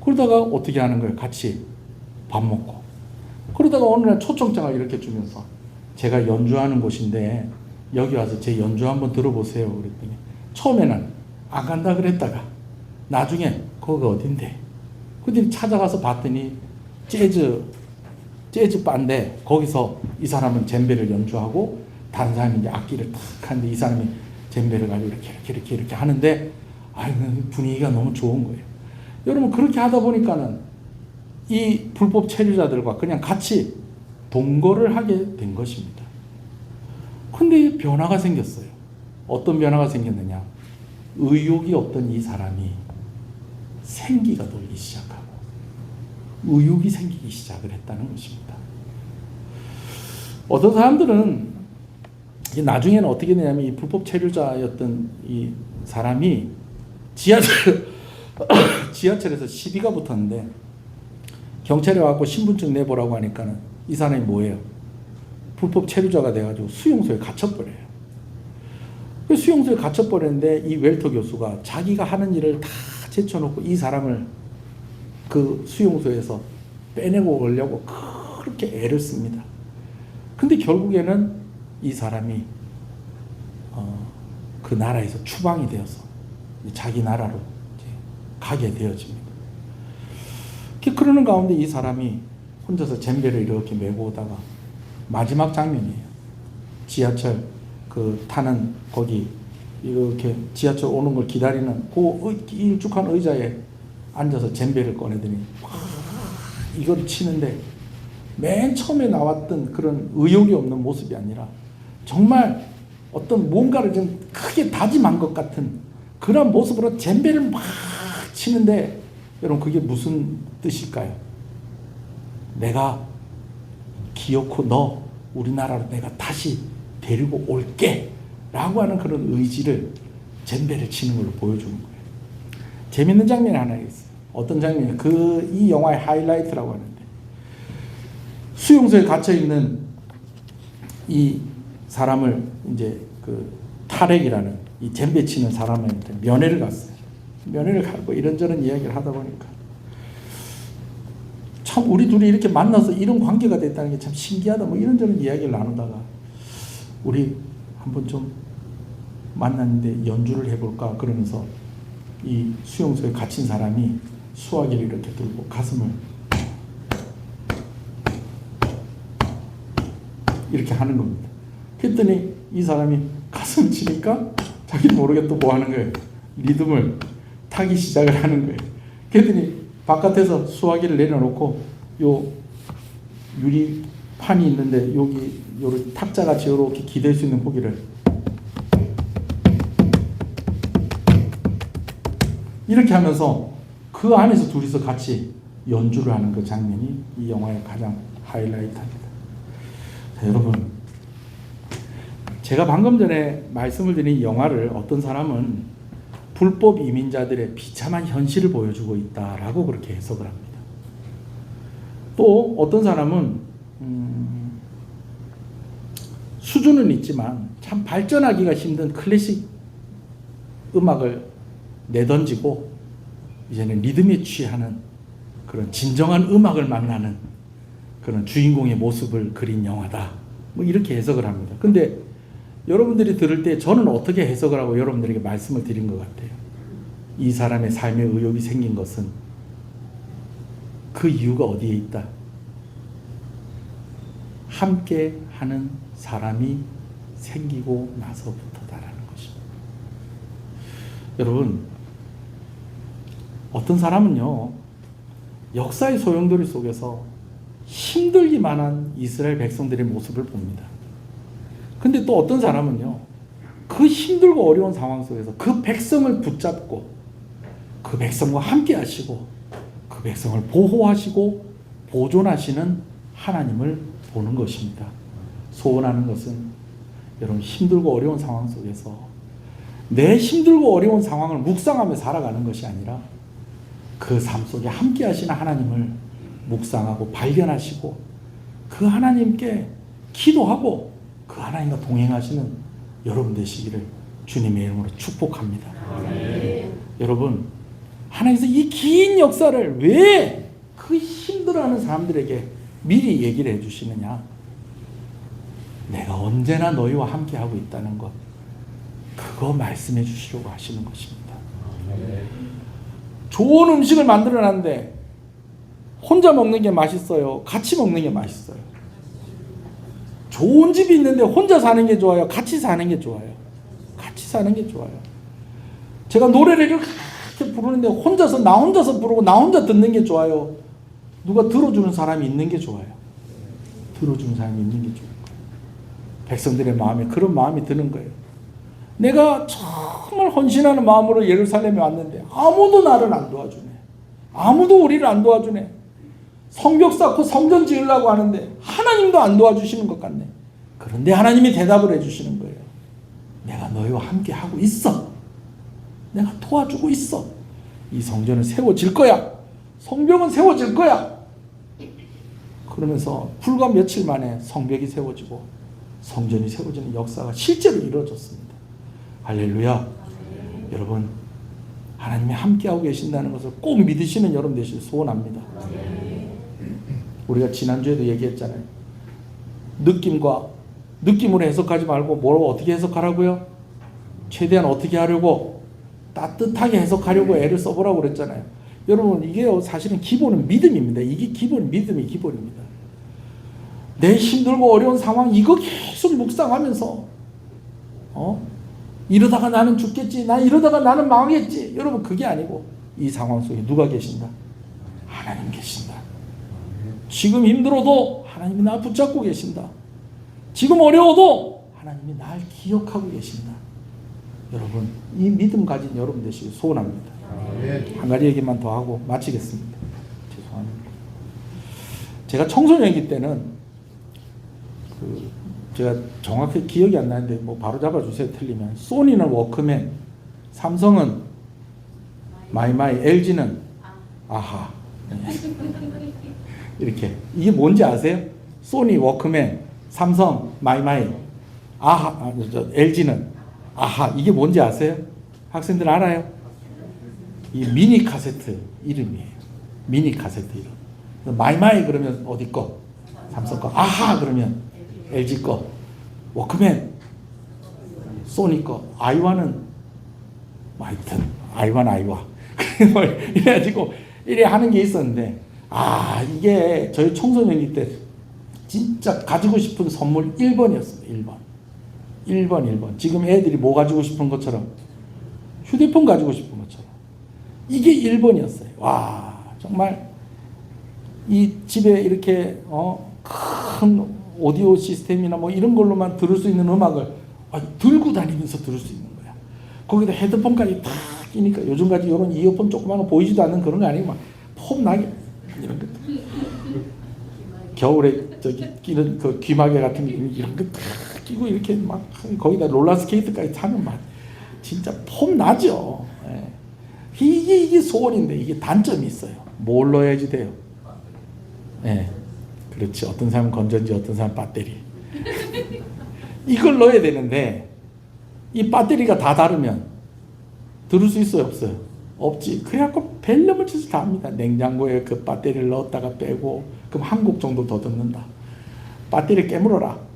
그러다가 어떻게 하는 거예요? 같이 밥 먹고. 그러다가 어느 날 초청장을 이렇게 주면서, 제가 연주하는 곳인데 여기 와서 제 연주 한번 들어보세요. 그랬더니 처음에는 안 간다 그랬다가 나중에 거기가 어딘데? 그랬더니 찾아가서 봤더니 재즈 바인데, 거기서 이 사람은 젬베를 연주하고 다른 사람이 이제 악기를 탁 하는데, 이 사람이 젬베를 가지고 이렇게 하는데, 분위기가 너무 좋은 거예요. 여러분, 그렇게 하다 보니까는 이 불법 체류자들과 그냥 같이 동거를 하게 된 것입니다. 근데 변화가 생겼어요. 어떤 변화가 생겼느냐? 의욕이 없던 이 사람이 생기가 돌기 시작하고 의욕이 생기기 시작을 했다는 것입니다. 어떤 사람들은 나중에는 어떻게 되냐면, 이 불법 체류자였던 이 사람이 지하철에서 시비가 붙었는데, 경찰에 와서 신분증 내보라고 하니까는 이 사람이 뭐예요? 불법 체류자가 돼가지고 수용소에 갇혀버려요. 그 수용소에 갇혀버렸는데, 이 웰터 교수가 자기가 하는 일을 다 제쳐놓고 이 사람을 그 수용소에서 빼내고 오려고 그렇게 애를 씁니다. 근데 결국에는 이 사람이 그 나라에서 추방이 되어서 자기 나라로 이제 가게 되어집니다. 그러는 가운데 이 사람이 혼자서 젬베를 이렇게 메고 오다가, 마지막 장면이에요. 지하철 타는 거기 이렇게 지하철 오는 걸 기다리는 그 일쭉한 의자에 앉아서 젬베를 꺼내더니 막 이걸 치는데 맨 처음에 나왔던 그런 의욕이 없는 모습이 아니라 정말 어떤 뭔가를 좀 크게 다짐한 것 같은 그런 모습으로 젬베를 막 치는데 여러분 그게 무슨 뜻일까요? 내가 기어코 너 우리나라로 내가 다시 데리고 올게 라고 하는 그런 의지를 젬베를 치는 걸로 보여주는 거예요. 재밌는 장면이 하나 있어요. 어떤 장면이 이 영화의 하이라이트라고 하는데 수용소에 갇혀 있는 이 사람을 이제 그 타렉이라는 이 젬베 치는 사람한테 면회를 갔어요. 면회를 가고 이런저런 이야기를 하다 보니까 참 우리 둘이 이렇게 만나서 이런 관계가 됐다는 게 참 신기하다 뭐 이런저런 이야기를 나누다가 우리 한번 좀 만났는데 연주를 해볼까 그러면서 이 수용소에 갇힌 사람이 수화기를 이렇게 들고 가슴을 이렇게 하는 겁니다. 그랬더니 이 사람이 가슴을 치니까 자기도 모르게 또 뭐 하는 거예요. 리듬을 타기 시작을 하는 거예요. 그랬더니 바깥에서 수화기를 내려놓고 요 유리판이 있는데 여기 요렇게 탁자같이 이렇게 기댈 수 있는 고기를 이렇게 하면서 그 안에서 둘이서 같이 연주를 하는 그 장면이 이 영화의 가장 하이라이트입니다. 자, 여러분 제가 방금 전에 말씀을 드린 이 영화를 어떤 사람은 불법 이민자들의 비참한 현실을 보여주고 있다라고 그렇게 해석을 합니다. 또 어떤 사람은 수준은 있지만 참 발전하기가 힘든 클래식 음악을 내던지고 이제는 리듬에 취하는 그런 진정한 음악을 만나는 그런 주인공의 모습을 그린 영화다. 뭐 이렇게 해석을 합니다. 근데 여러분들이 들을 때 저는 어떻게 해석을 하고 여러분들에게 말씀을 드린 것 같아요. 이 사람의 삶의 의욕이 생긴 것은 그 이유가 어디에 있다? 함께 하는 사람이 생기고 나서부터다라는 것입니다. 여러분 어떤 사람은요 역사의 소용돌이 속에서 힘들기만 한 이스라엘 백성들의 모습을 봅니다. 근데 또 어떤 사람은요 그 힘들고 어려운 상황 속에서 그 백성을 붙잡고 그 백성과 함께 하시고 그 백성을 보호하시고 보존하시는 하나님을 보는 것입니다. 소원하는 것은 여러분 힘들고 어려운 상황 속에서 내 힘들고 어려운 상황을 묵상하며 살아가는 것이 아니라 그 삶 속에 함께 하시는 하나님을 묵상하고 발견하시고 그 하나님께 기도하고 그 하나님과 동행하시는 여러분 되시기를 주님의 이름으로 축복합니다. 여러분 하나님께서 이 긴 역사를 왜 그 힘들어하는 사람들에게 미리 얘기를 해주시느냐? 내가 언제나 너희와 함께하고 있다는 것, 그거 말씀해 주시려고 하시는 것입니다. 좋은 음식을 만들어놨는데 혼자 먹는 게 맛있어요? 같이 먹는 게 맛있어요? 좋은 집이 있는데 혼자 사는 게 좋아요? 같이 사는 게 좋아요? 같이 사는 게 좋아요. 제가 노래를 이렇게 부르는데 나 혼자서 부르고 나 혼자 듣는 게 좋아요? 누가 들어주는 사람이 있는 게 좋아요? 들어주는 사람이 있는 게 좋아요. 백성들의 마음에 그런 마음이 드는 거예요. 내가 정말 헌신하는 마음으로 예루살렘에 왔는데 아무도 나를 안 도와주네. 아무도 우리를 안 도와주네. 성벽 쌓고 성전 지으려고 하는데 하나님도 안 도와주시는 것 같네. 그런데 하나님이 대답을 해주시는 거예요. 내가 너희와 함께 하고 있어. 내가 도와주고 있어. 이 성전은 세워질 거야. 성벽은 세워질 거야. 그러면서 불과 며칠 만에 성벽이 세워지고 성전이 세워지는 역사가 실제로 이루어졌습니다. 할렐루야. 여러분 하나님이 함께하고 계신다는 것을 꼭 믿으시는 여러분 되시길 소원합니다. 우리가 지난주에도 얘기했잖아요. 느낌으로 해석하지 말고 뭐라고 어떻게 해석하라고요? 최대한 어떻게 하려고? 따뜻하게 해석하려고 애를 써보라고 그랬잖아요. 여러분 이게 사실은 기본은 믿음입니다. 이게 믿음이 기본입니다. 내 힘들고 어려운 상황 이거 계속 묵상하면서 이러다가 나는 죽겠지, 이러다가 나는 망하겠지. 여러분 그게 아니고 이 상황 속에 누가 계신다? 하나님 계신다. 지금 힘들어도 하나님이 나 붙잡고 계신다. 지금 어려워도 하나님이 날 기억하고 계신다. 여러분, 이 믿음 가진 여러분 되시길 소원합니다. 한 가지 얘기만 더 하고 마치겠습니다. 죄송합니다. 제가 청소년기 때는 제가 정확히 기억이 안 나는데 뭐 바로 잡아주세요. 틀리면. 소니는 워크맨, 삼성은 마이마이, LG는 아하. 이렇게. 이게 뭔지 아세요? 소니, 워크맨, 삼성, 마이마이, 아하, LG는 아하. 이게 뭔지 아세요? 학생들 알아요? 이 미니 카세트 이름이에요. 미니 카세트 이름. 마이마이 그러면 어디 거? 삼성 거. 아하 그러면 LG 거. 워크맨 소니 거. 아이와는 하여튼 아이와 이래가지고 이래 하는 게 있었는데, 이게 저희 청소년기 때 진짜 가지고 싶은 선물 1번이었습니다. 1번. 지금 애들이 뭐 가지고 싶은 것처럼 휴대폰 가지고 싶은 것처럼 이게 1번이었어요. 와, 정말 이 집에 이렇게 큰 오디오 시스템이나 뭐 이런 걸로만 들을 수 있는 음악을 들고 다니면서 들을 수 있는 거야. 거기다 헤드폰까지 다 끼니까 요즘까지 이런 이어폰 조그마한 거 보이지도 않는 그런 거 아니고 막 폼 나게 이런 거. 겨울에 저기 끼는 그 귀마개 같은 게 이런 거 다 끼고 이렇게 막 거기다 롤러스케이트까지 타면 막 진짜 폼 나죠. 예. 이게 소원인데 이게 단점이 있어요. 뭘 넣어야지 돼요? 예. 그렇지. 어떤 사람은 건전지, 어떤 사람은 배터리. 이걸 넣어야 되는데 이 배터리가 다 다르면 들을 수 있어요, 없어요? 없지. 그래갖고 벨름을 쳐서 다 합니다. 냉장고에 그 배터리를 넣었다가 빼고 그럼 한 곡 정도 더 듣는다. 배터리 깨물어라.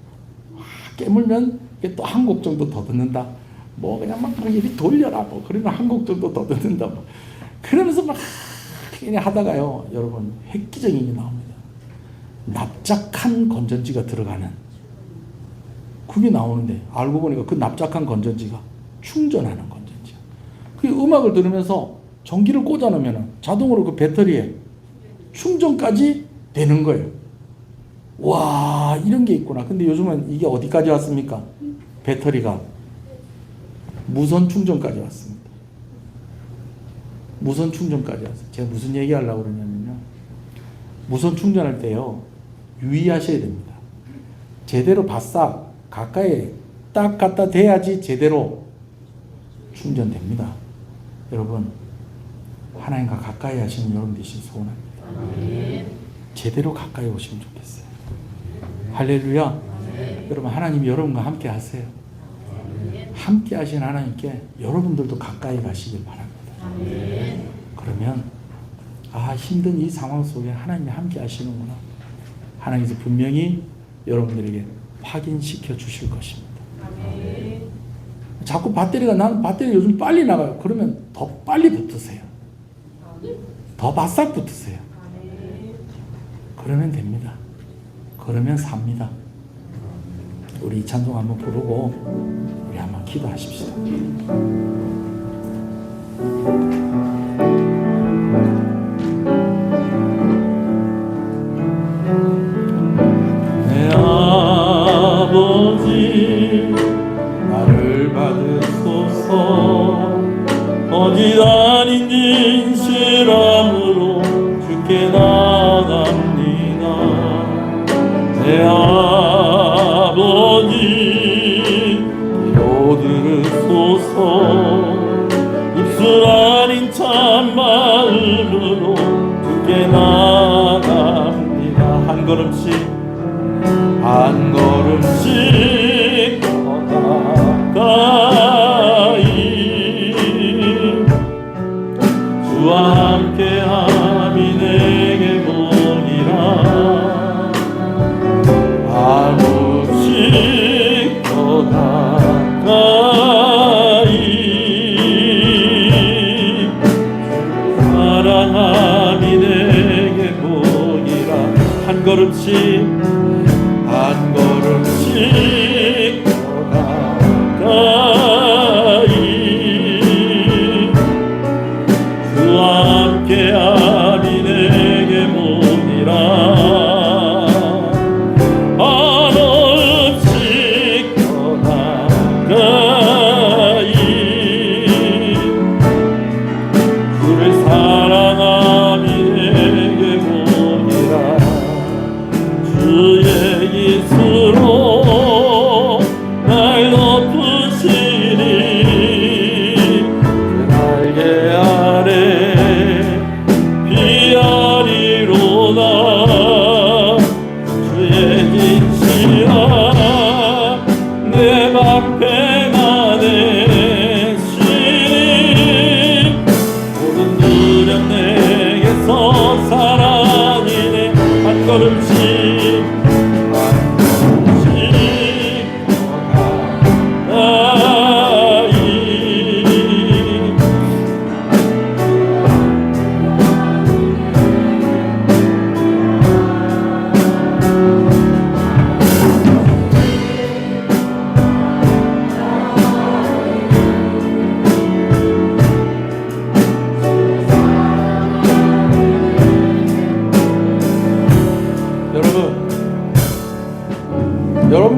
깨물면 또 한 곡 정도 더 듣는다. 뭐 그냥 막 이리 돌려라. 뭐 그러면 한 곡 정도 더 듣는다. 뭐 그러면서 막 그냥 하다가요, 여러분 획기적인 게 나옵니다. 납작한 건전지가 들어가는 그게 나오는데 알고 보니까 그 납작한 건전지가 충전하는 건전지야. 그 음악을 들으면서 전기를 꽂아 놓으면 자동으로 그 배터리에 충전까지 되는 거예요. 와, 이런 게 있구나. 근데 요즘은 이게 어디까지 왔습니까? 배터리가 무선 충전까지 왔습니다. 무선 충전까지 왔어요. 제가 무슨 얘기 하려고 그러냐면요, 무선 충전할 때요 유의하셔야 됩니다. 제대로 바싹 가까이 딱 갖다 대야지 제대로 충전됩니다. 여러분, 하나님과 가까이 하시는 여러분 되시길 소원합니다. 제대로 가까이 오시면 좋겠어요. 할렐루야. 여러분, 하나님이 여러분과 함께 하세요. 함께 하신 하나님께 여러분들도 가까이 가시길 바랍니다. 그러면 힘든 이 상황 속에 하나님이 함께 하시는구나. 하나님께서 분명히 여러분들에게 확인시켜 주실 것입니다. 자꾸 나는 배터리 요즘 빨리 나가요. 그러면 더 빨리 붙으세요. 더 바싹 붙으세요. 그러면 됩니다. 그러면 삽니다. 우리 이 찬송 한번 부르고 우리 한번 기도하십시다. 내 아버지 나를 받으소서. 거짓 아닌 진실함으로 주께 나갑니다. 내 아버지 기도 들으소서. 입술 아닌 참마음으로 주께 나갑니다. 한 걸음씩 더 가까이 주와 함께함이 내게 보이라. 아무씩 더 가까이 사랑함이 내게 보이라. 한 걸음씩 더 가까이 주와 함께함이 내게 보이라.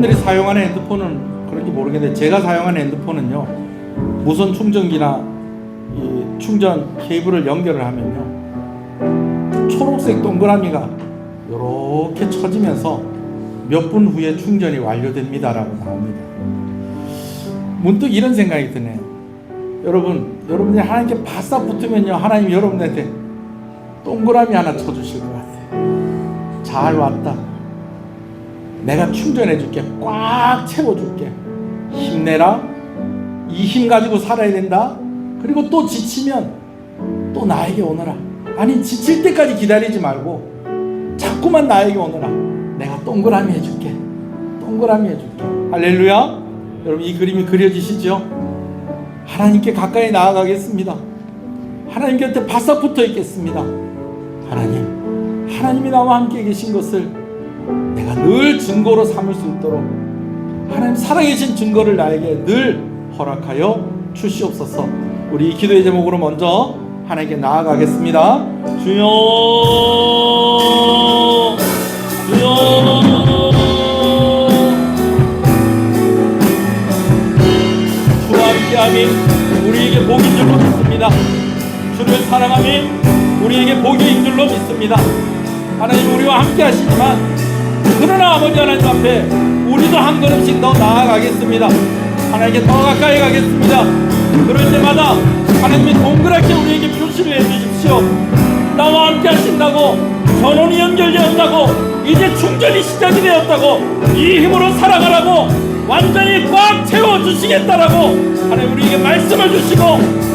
여러분들이 사용하는 핸드폰은 그런지 모르겠는데 제가 사용하는 핸드폰은요, 무선 충전기나 이 충전 케이블을 연결을 하면요, 초록색 동그라미가 이렇게 쳐지면서 몇 분 후에 충전이 완료됩니다라고 나옵니다. 문득 이런 생각이 드네요. 여러분들이 하나님께 바싹 붙으면요, 하나님 여러분들한테 동그라미 하나 쳐주실 것 같아요. 잘 왔다. 내가 충전해줄게. 꽉 채워줄게. 힘내라. 이 힘 가지고 살아야 된다. 그리고 또 지치면 또 나에게 오너라. 아니, 지칠 때까지 기다리지 말고 자꾸만 나에게 오너라. 내가 동그라미 해줄게. 동그라미 해줄게. 할렐루야. 여러분, 이 그림이 그려지시죠? 하나님께 가까이 나아가겠습니다. 하나님 곁에 바싹 붙어 있겠습니다. 하나님이 나와 함께 계신 것을 내가 늘 증거로 삼을 수 있도록 하나님 살아계신 증거를 나에게 늘 허락하여 주시옵소서. 우리 이 기도의 제목으로 먼저 하나님께 나아가겠습니다. 주여, 주여, 주와 함께함이 우리에게 복인 줄로 믿습니다. 주를 사랑함이 우리에게 복인 줄로 믿습니다. 하나님 우리와 함께 하시지만, 그러나 아버지 하나님 앞에 우리도 한 걸음씩 더 나아가겠습니다. 하나님께 더 가까이 가겠습니다. 그럴 때마다 하나님이 동그랗게 우리에게 표시를 해주십시오. 나와 함께 하신다고, 전원이 연결되었다고, 이제 충전이 시작이 되었다고, 이 힘으로 살아가라고, 완전히 꽉 채워주시겠다라고 하나님 우리에게 말씀을 주시고,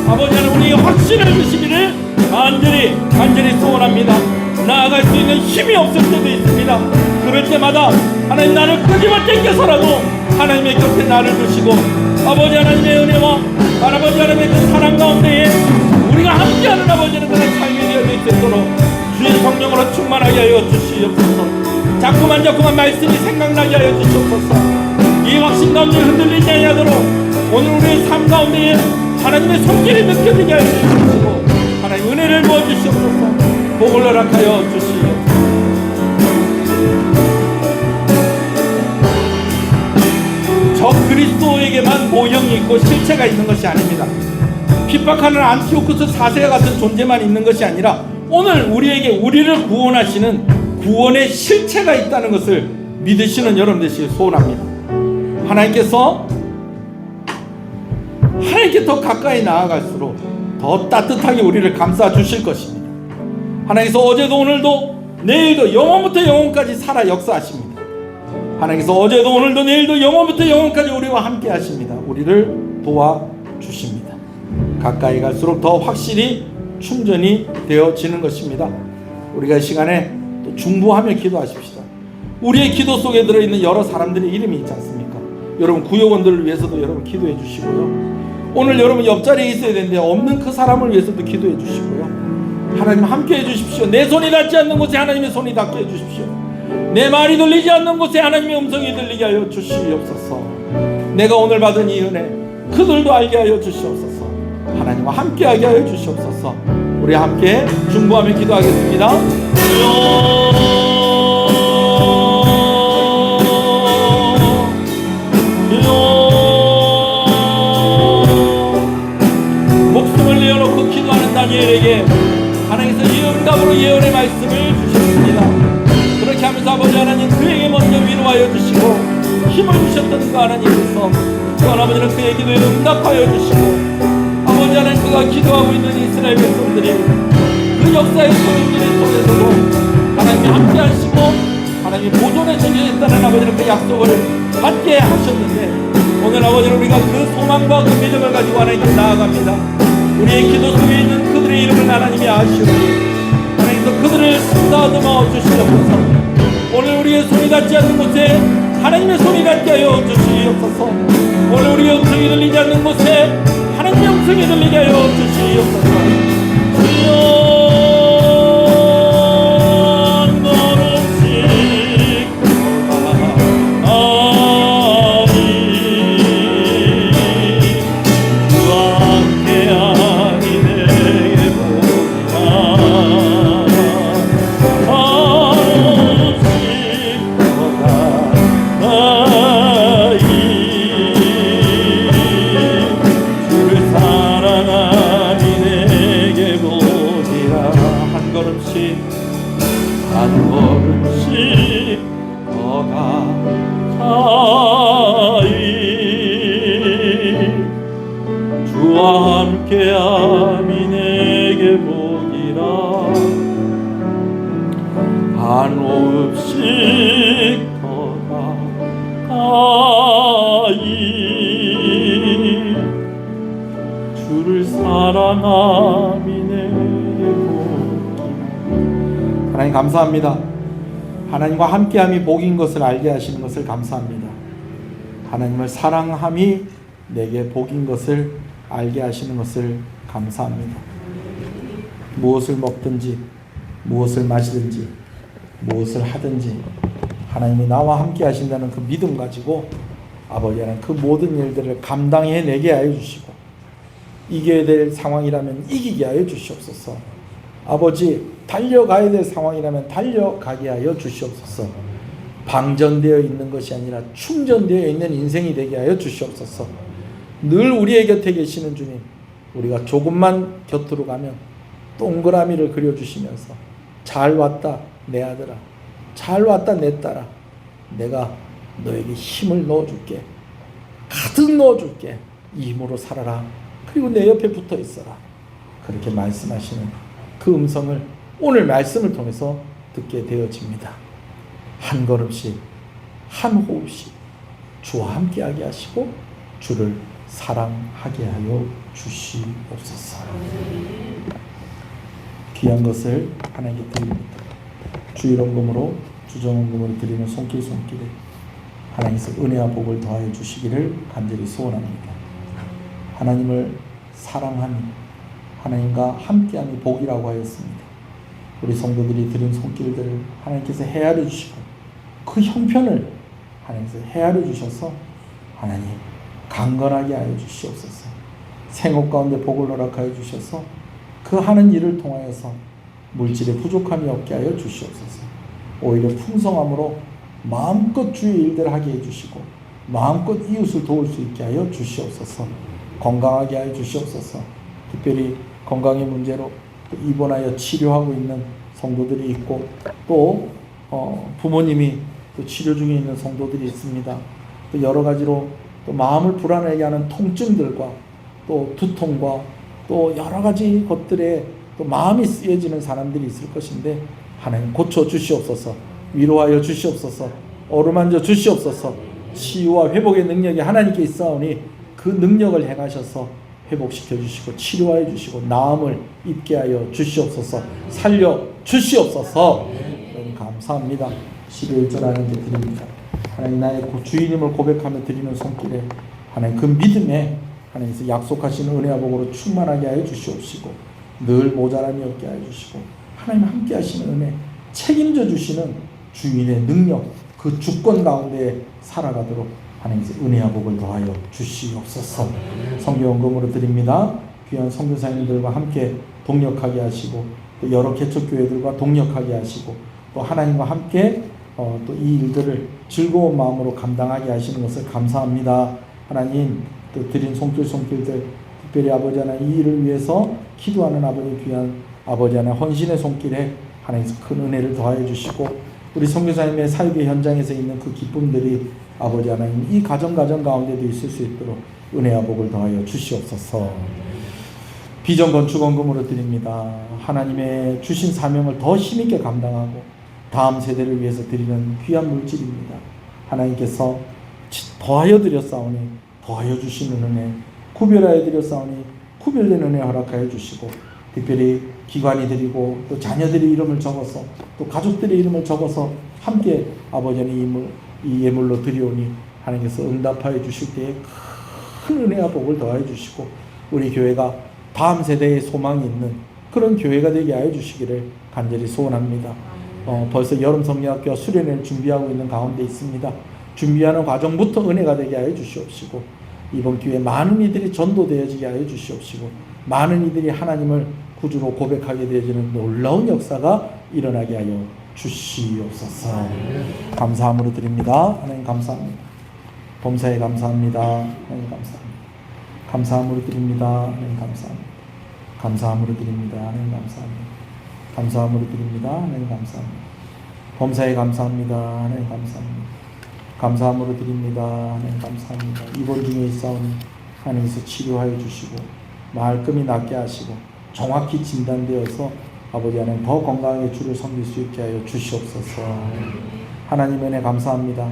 아버지 하나님 우리에게 확신을 주시기를 간절히 소원합니다. 나아갈 수 있는 힘이 없을 때도 있습니다. 그럴 때마다 하나님 나를 끄집어 당겨서라도 하나님의 곁에 나를 두시고, 아버지 하나님의 은혜와 아버지 하나님의 그 사랑 가운데에 우리가 함께하는 아버지 하나님의 삶이 되어져 있도록 주의 성령으로 충만하게 하여 주시옵소서. 자꾸만 말씀이 생각나게 하여 주시옵소서. 이 확신 가운데 흔들리지 아니하도록 오늘 우리의 삶 가운데에 하나님의 손길이 느껴지게 하여 주시옵소서. 하나님 은혜를 부어주시옵소서. 복을 허락하여 주시옵소서. 저 그리스도에게만 모형이 있고 실체가 있는 것이 아닙니다. 핍박하는 안티오쿠스 4세와 같은 존재만 있는 것이 아니라 오늘 우리를 구원하시는 구원의 실체가 있다는 것을 믿으시는 여러분 되시길 소원합니다. 하나님께 더 가까이 나아갈수록 더 따뜻하게 우리를 감싸 주실 것입니다. 하나님께서 어제도 오늘도 내일도 영원부터 영원까지 살아 역사하십니다. 하나님께서 어제도 오늘도 내일도 영원부터 영원까지 우리와 함께 하십니다. 우리를 도와주십니다. 가까이 갈수록 더 확실히 충전이 되어지는 것입니다. 우리가 이 시간에 또 중보하며 기도하십시다. 우리의 기도 속에 들어있는 여러 사람들의 이름이 있지 않습니까? 여러분 구역원들을 위해서도 여러분 기도해 주시고요. 오늘 여러분 옆자리에 있어야 되는데 없는 그 사람을 위해서도 기도해 주시고요. 하나님 함께 해주십시오. 내 손이 닿지 않는 곳에 하나님의 손이 닿게 해주십시오. 내 말이 들리지 않는 곳에 하나님의 음성이 들리게 하여 주시옵소서. 내가 오늘 받은 이 은혜 그들도 알게 하여 주시옵소서. 하나님과 함께하게 하여 주시옵소서. 우리 함께 중보하며 기도하겠습니다. 목숨을 내어놓고 기도하는 다니엘에게 하나님께서 예언답으로 예언의 말씀을 주셨습니다. 그렇게 하면서 아버지 하나님 그에게 먼저 위로하여 주시고 힘을 주셨던 그 하나님께서 또한 아버지는 그의 기도에 응답하여 주시고, 아버지 하나님 그가 기도하고 있는 이스라엘 백성들이 그 역사의 소용돌이 속에서도 하나님이 함께 하시고 하나님이 보존해 주시겠다는 아버지는 그 약속을 받게 하셨는데, 오늘 아버지는 우리가 그 소망과 그 믿음을 가지고 하나님께 나아갑니다. 우리의 기도 속에 있는 그들의 이름을 하나님이 아시오니 하나님께서 그들을 쓰다듬어 주시옵소서. 오늘 우리의 손이 닿지 않는 곳에 하나님의 손이 닿게 하여 주시옵소서. 오늘 우리의 음성이 들리지 않는 곳에 하나님의 음성이 들리게 하여 주시옵소서. 주여 한 걸음씩 더 가까이 주와 함께함이 내게 복이라 한 호흡씩 더 가까이 주를 사랑함이 내게 복이라. 하나님 감사합니다. 하나님과 함께함이 복인 것을 알게 하시는 것을 감사합니다. 하나님을 사랑함이 내게 복인 것을 알게 하시는 것을 감사합니다. 무엇을 먹든지 무엇을 마시든지 무엇을 하든지 하나님이 나와 함께 하신다는 그 믿음 가지고 아버지는 그 모든 일들을 감당해내게 하여 주시고 이겨야 될 상황이라면 이기게 하여 주시옵소서. 아버지 달려가야 될 상황이라면 달려가게 하여 주시옵소서. 방전되어 있는 것이 아니라 충전되어 있는 인생이 되게 하여 주시옵소서. 늘 우리의 곁에 계시는 주님, 우리가 조금만 곁으로 가면 동그라미를 그려주시면서 잘 왔다 내 아들아, 잘 왔다 내 딸아, 내가 너에게 힘을 넣어줄게, 가득 넣어줄게, 이 힘으로 살아라, 그리고 내 옆에 붙어 있어라, 그렇게 말씀하시는 그 음성을 오늘 말씀을 통해서 듣게 되어집니다. 한 걸음씩 한 호흡씩 주와 함께하게 하시고 주를 사랑하게 하여 주시옵소서. 귀한 것을 하나님께 드립니다. 주일원금으로 주정원금으로 드리는 손길에 하나님께서 은혜와 복을 더하여 주시기를 간절히 소원합니다. 하나님을 사랑함이 하나님과 함께함이 복이라고 하였습니다. 우리 성도들이 드린 손길들을 하나님께서 헤아려 주시고 그 형편을 하나님께서 헤아려 주셔서 하나님 강건하게 하여 주시옵소서. 생업 가운데 복을 허락하여 주셔서 그 하는 일을 통하여서 물질에 부족함이 없게 하여 주시옵소서. 오히려 풍성함으로 마음껏 주의 일들을 하게 해주시고 마음껏 이웃을 도울 수 있게 하여 주시옵소서. 건강하게 하여 주시옵소서. 특별히 건강의 문제로 입원하여 치료하고 있는 성도들이 있고 또 부모님이 또 치료 중에 있는 성도들이 있습니다. 또 여러 가지로 또 마음을 불안하게 하는 통증들과 또 두통과 또 여러 가지 것들에 또 마음이 쓰여지는 사람들이 있을 것인데 하나님 고쳐 주시옵소서. 위로하여 주시옵소서. 어루만져 주시옵소서. 치유와 회복의 능력이 하나님께 있사오니 그 능력을 행하셔서 회복시켜 주시고 치료하여 주시고 나음을 입게 하여 주시옵소서. 살려 주시옵소서. 하나님 감사합니다. 11절 하나님께 드립니다. 하나님 나의 주인임을 고백하며 드리는 손길에 하나님 그 믿음에 하나님께서 약속하시는 은혜와 복으로 충만하게 하여 주시옵시고 늘 모자람이 없게 하여 주시고 하나님 함께 하시는 은혜 책임져 주시는 주인의 능력 그 주권 가운데 살아가도록 하나님께서 은혜와 복을 더하여 주시옵소서. 성교원금으로 드립니다. 귀한 선교사님들과 함께 동력하게 하시고 또 여러 개척교회들과 동력하게 하시고 또 하나님과 함께 또 이 일들을 즐거운 마음으로 감당하게 하시는 것을 감사합니다. 하나님 또 드린 손길들 특별히 아버지 하나님 이 일을 위해서 기도하는 아버지 귀한 아버지 하나님 헌신의 손길에 하나님께서 큰 은혜를 더하여 주시고 우리 선교사님의 사역의 현장에서 있는 그 기쁨들이 아버지 하나님 이 가정 가운데도 있을 수 있도록 은혜와 복을 더하여 주시옵소서. 비전 건축원금으로 드립니다. 하나님의 주신 사명을 더 힘있게 감당하고 다음 세대를 위해서 드리는 귀한 물질입니다. 하나님께서 더하여 드렸사오니 더하여 주시는 은혜, 구별하여 드렸사오니 구별된 은혜 허락하여 주시고 특별히 기관이 드리고 또 자녀들의 이름을 적어서 또 가족들의 이름을 적어서 함께 아버지는 이 예물로 드리오니 하나님께서 응답하여 주실 때에 큰 은혜와 복을 더하여 주시고 우리 교회가 다음 세대의 소망이 있는 그런 교회가 되게 하여 주시기를 간절히 소원합니다. 벌써 여름 성령학교와 수련회를 준비하고 있는 가운데 있습니다. 준비하는 과정부터 은혜가 되게 하여 주시옵시고 이번 기회에 많은 이들이 전도되어지게 하여 주시옵시고 많은 이들이 하나님을 구주로 고백하게 되어지는 놀라운 역사가 일어나게 하여 주시옵소서. 감사함으로 드립니다. 하나님 감사합니다. 범사에 감사합니다. 하나님 감사합니다. 감사함으로 드립니다. 하나님 감사합니다. 감사함으로 드립니다. 하나님 감사합니다. 감사함으로 드립니다. 하나님 감사합니다. 범사에 감사합니다. 하나님 감사합니다. 감사함으로 드립니다. 하나님 감사합니다. 입원 중에 있사오니 하나님께서 치료하여 주시고 말끔히 낫게 하시고 정확히 진단되어서 아버지 하나님 더 건강하게 주를 섬길 수 있게 하여 주시옵소서. 하나님 은혜 감사합니다.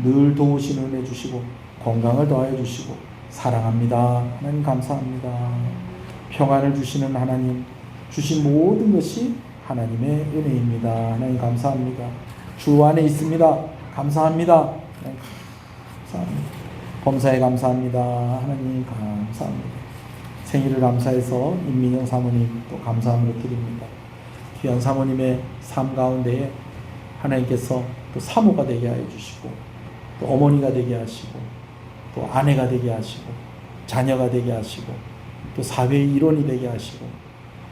늘 도우신 은혜 주시고 건강을 더하여 주시고 사랑합니다. 하나님 감사합니다. 평안을 주시는 하나님, 주신 모든 것이 하나님의 은혜입니다. 하나님 감사합니다. 주 안에 있습니다. 감사합니다. 감사합니다. 범사에 감사합니다. 하나님 감사합니다. 생일을 감사해서 임민영 사모님 또 감사함으로 드립니다. 귀한 사모님의 삶 가운데에 하나님께서 또 사모가 되게 하여 주시고 또 어머니가 되게 하시고 또 아내가 되게 하시고 자녀가 되게 하시고 또 사회의 일원이 되게 하시고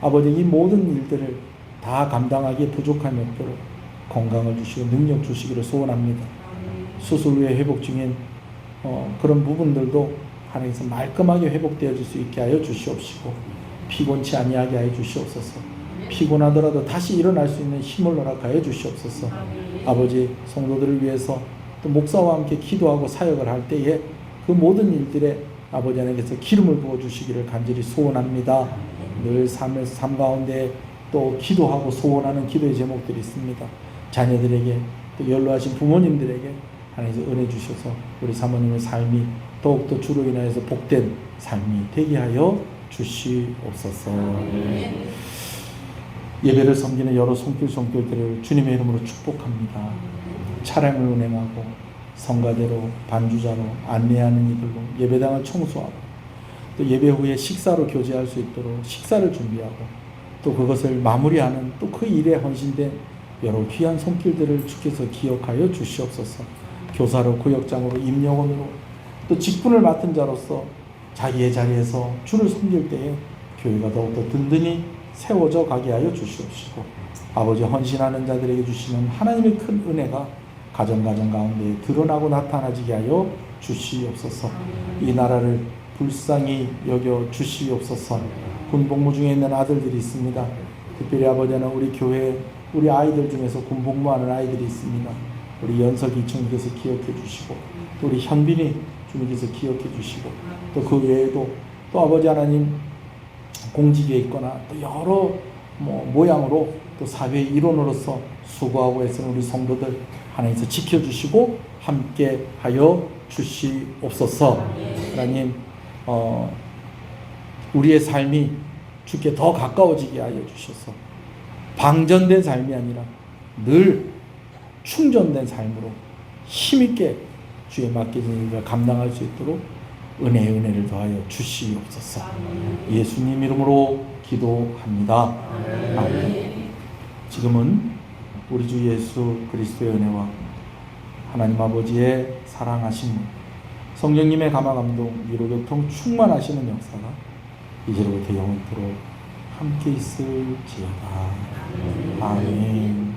아버지 이 모든 일들을 다 감당하기에 부족함이 없도록 건강을 주시고 능력 주시기를 소원합니다. 수술 후에 회복 중인 그런 부분들도 하나님께서 말끔하게 회복되어질 수 있게 하여 주시옵시고 피곤치 아니하게 하여 주시옵소서. 피곤하더라도 다시 일어날 수 있는 힘을 허락하여 주시옵소서. 아버지 성도들을 위해서 또 목사와 함께 기도하고 사역을 할 때에 그 모든 일들에 아버지 하나님께서 기름을 부어주시기를 간절히 소원합니다. 늘 삶 가운데 또 기도하고 소원하는 기도의 제목들이 있습니다. 자녀들에게 또 연로하신 부모님들에게 하나님께서 은혜 주셔서 우리 사모님의 삶이 더욱더 주로 인하여서 복된 삶이 되게 하여 주시옵소서. 예배를 섬기는 여러 손길들을 주님의 이름으로 축복합니다. 차량을 운행하고 성가대로 반주자로 안내하는 이들로 예배당을 청소하고 또 예배 후에 식사로 교제할 수 있도록 식사를 준비하고 또 그것을 마무리하는 또 그 일에 헌신된 여러 귀한 손길들을 주께서 기억하여 주시옵소서. 교사로 구역장으로 임용원으로 또 직분을 맡은 자로서 자기의 자리에서 주를 섬길 때에 교회가 더욱더 든든히 세워져 가게 하여 주시옵시고 아버지 헌신하는 자들에게 주시는 하나님의 큰 은혜가 가정 가운데 드러나고 나타나지게 하여 주시옵소서. 이 나라를 불쌍히 여겨 주시옵소서. 군복무 중에 있는 아들들이 있습니다. 특별히 아버지는 우리 교회 우리 아이들 중에서 군복무하는 아이들이 있습니다. 우리 연석이 주님께서 기억해 주시고 또 우리 현빈이 주님께서 기억해 주시고 또 그 외에도 또 아버지 하나님 공직에 있거나 또 여러 모양으로 또 사회의 일원으로서 수고하고 애쓰는 우리 성도들 하나님께서 지켜주시고 함께 하여 주시옵소서. 하나님 우리의 삶이 주께 더 가까워지게 하여 주셔서 방전된 삶이 아니라 늘 충전된 삶으로 힘있게 주에 맡겨진 일을 감당할 수 있도록 은혜를 더하여 주시옵소서. 예수님 이름으로 기도합니다. 아멘. 지금은 우리 주 예수 그리스도의 은혜와 하나님 아버지의 사랑하심, 성령님의 감화감동, 위로교통 충만하시는 역사가 이제로부터 영원토록 함께 있을지어다. 아멘.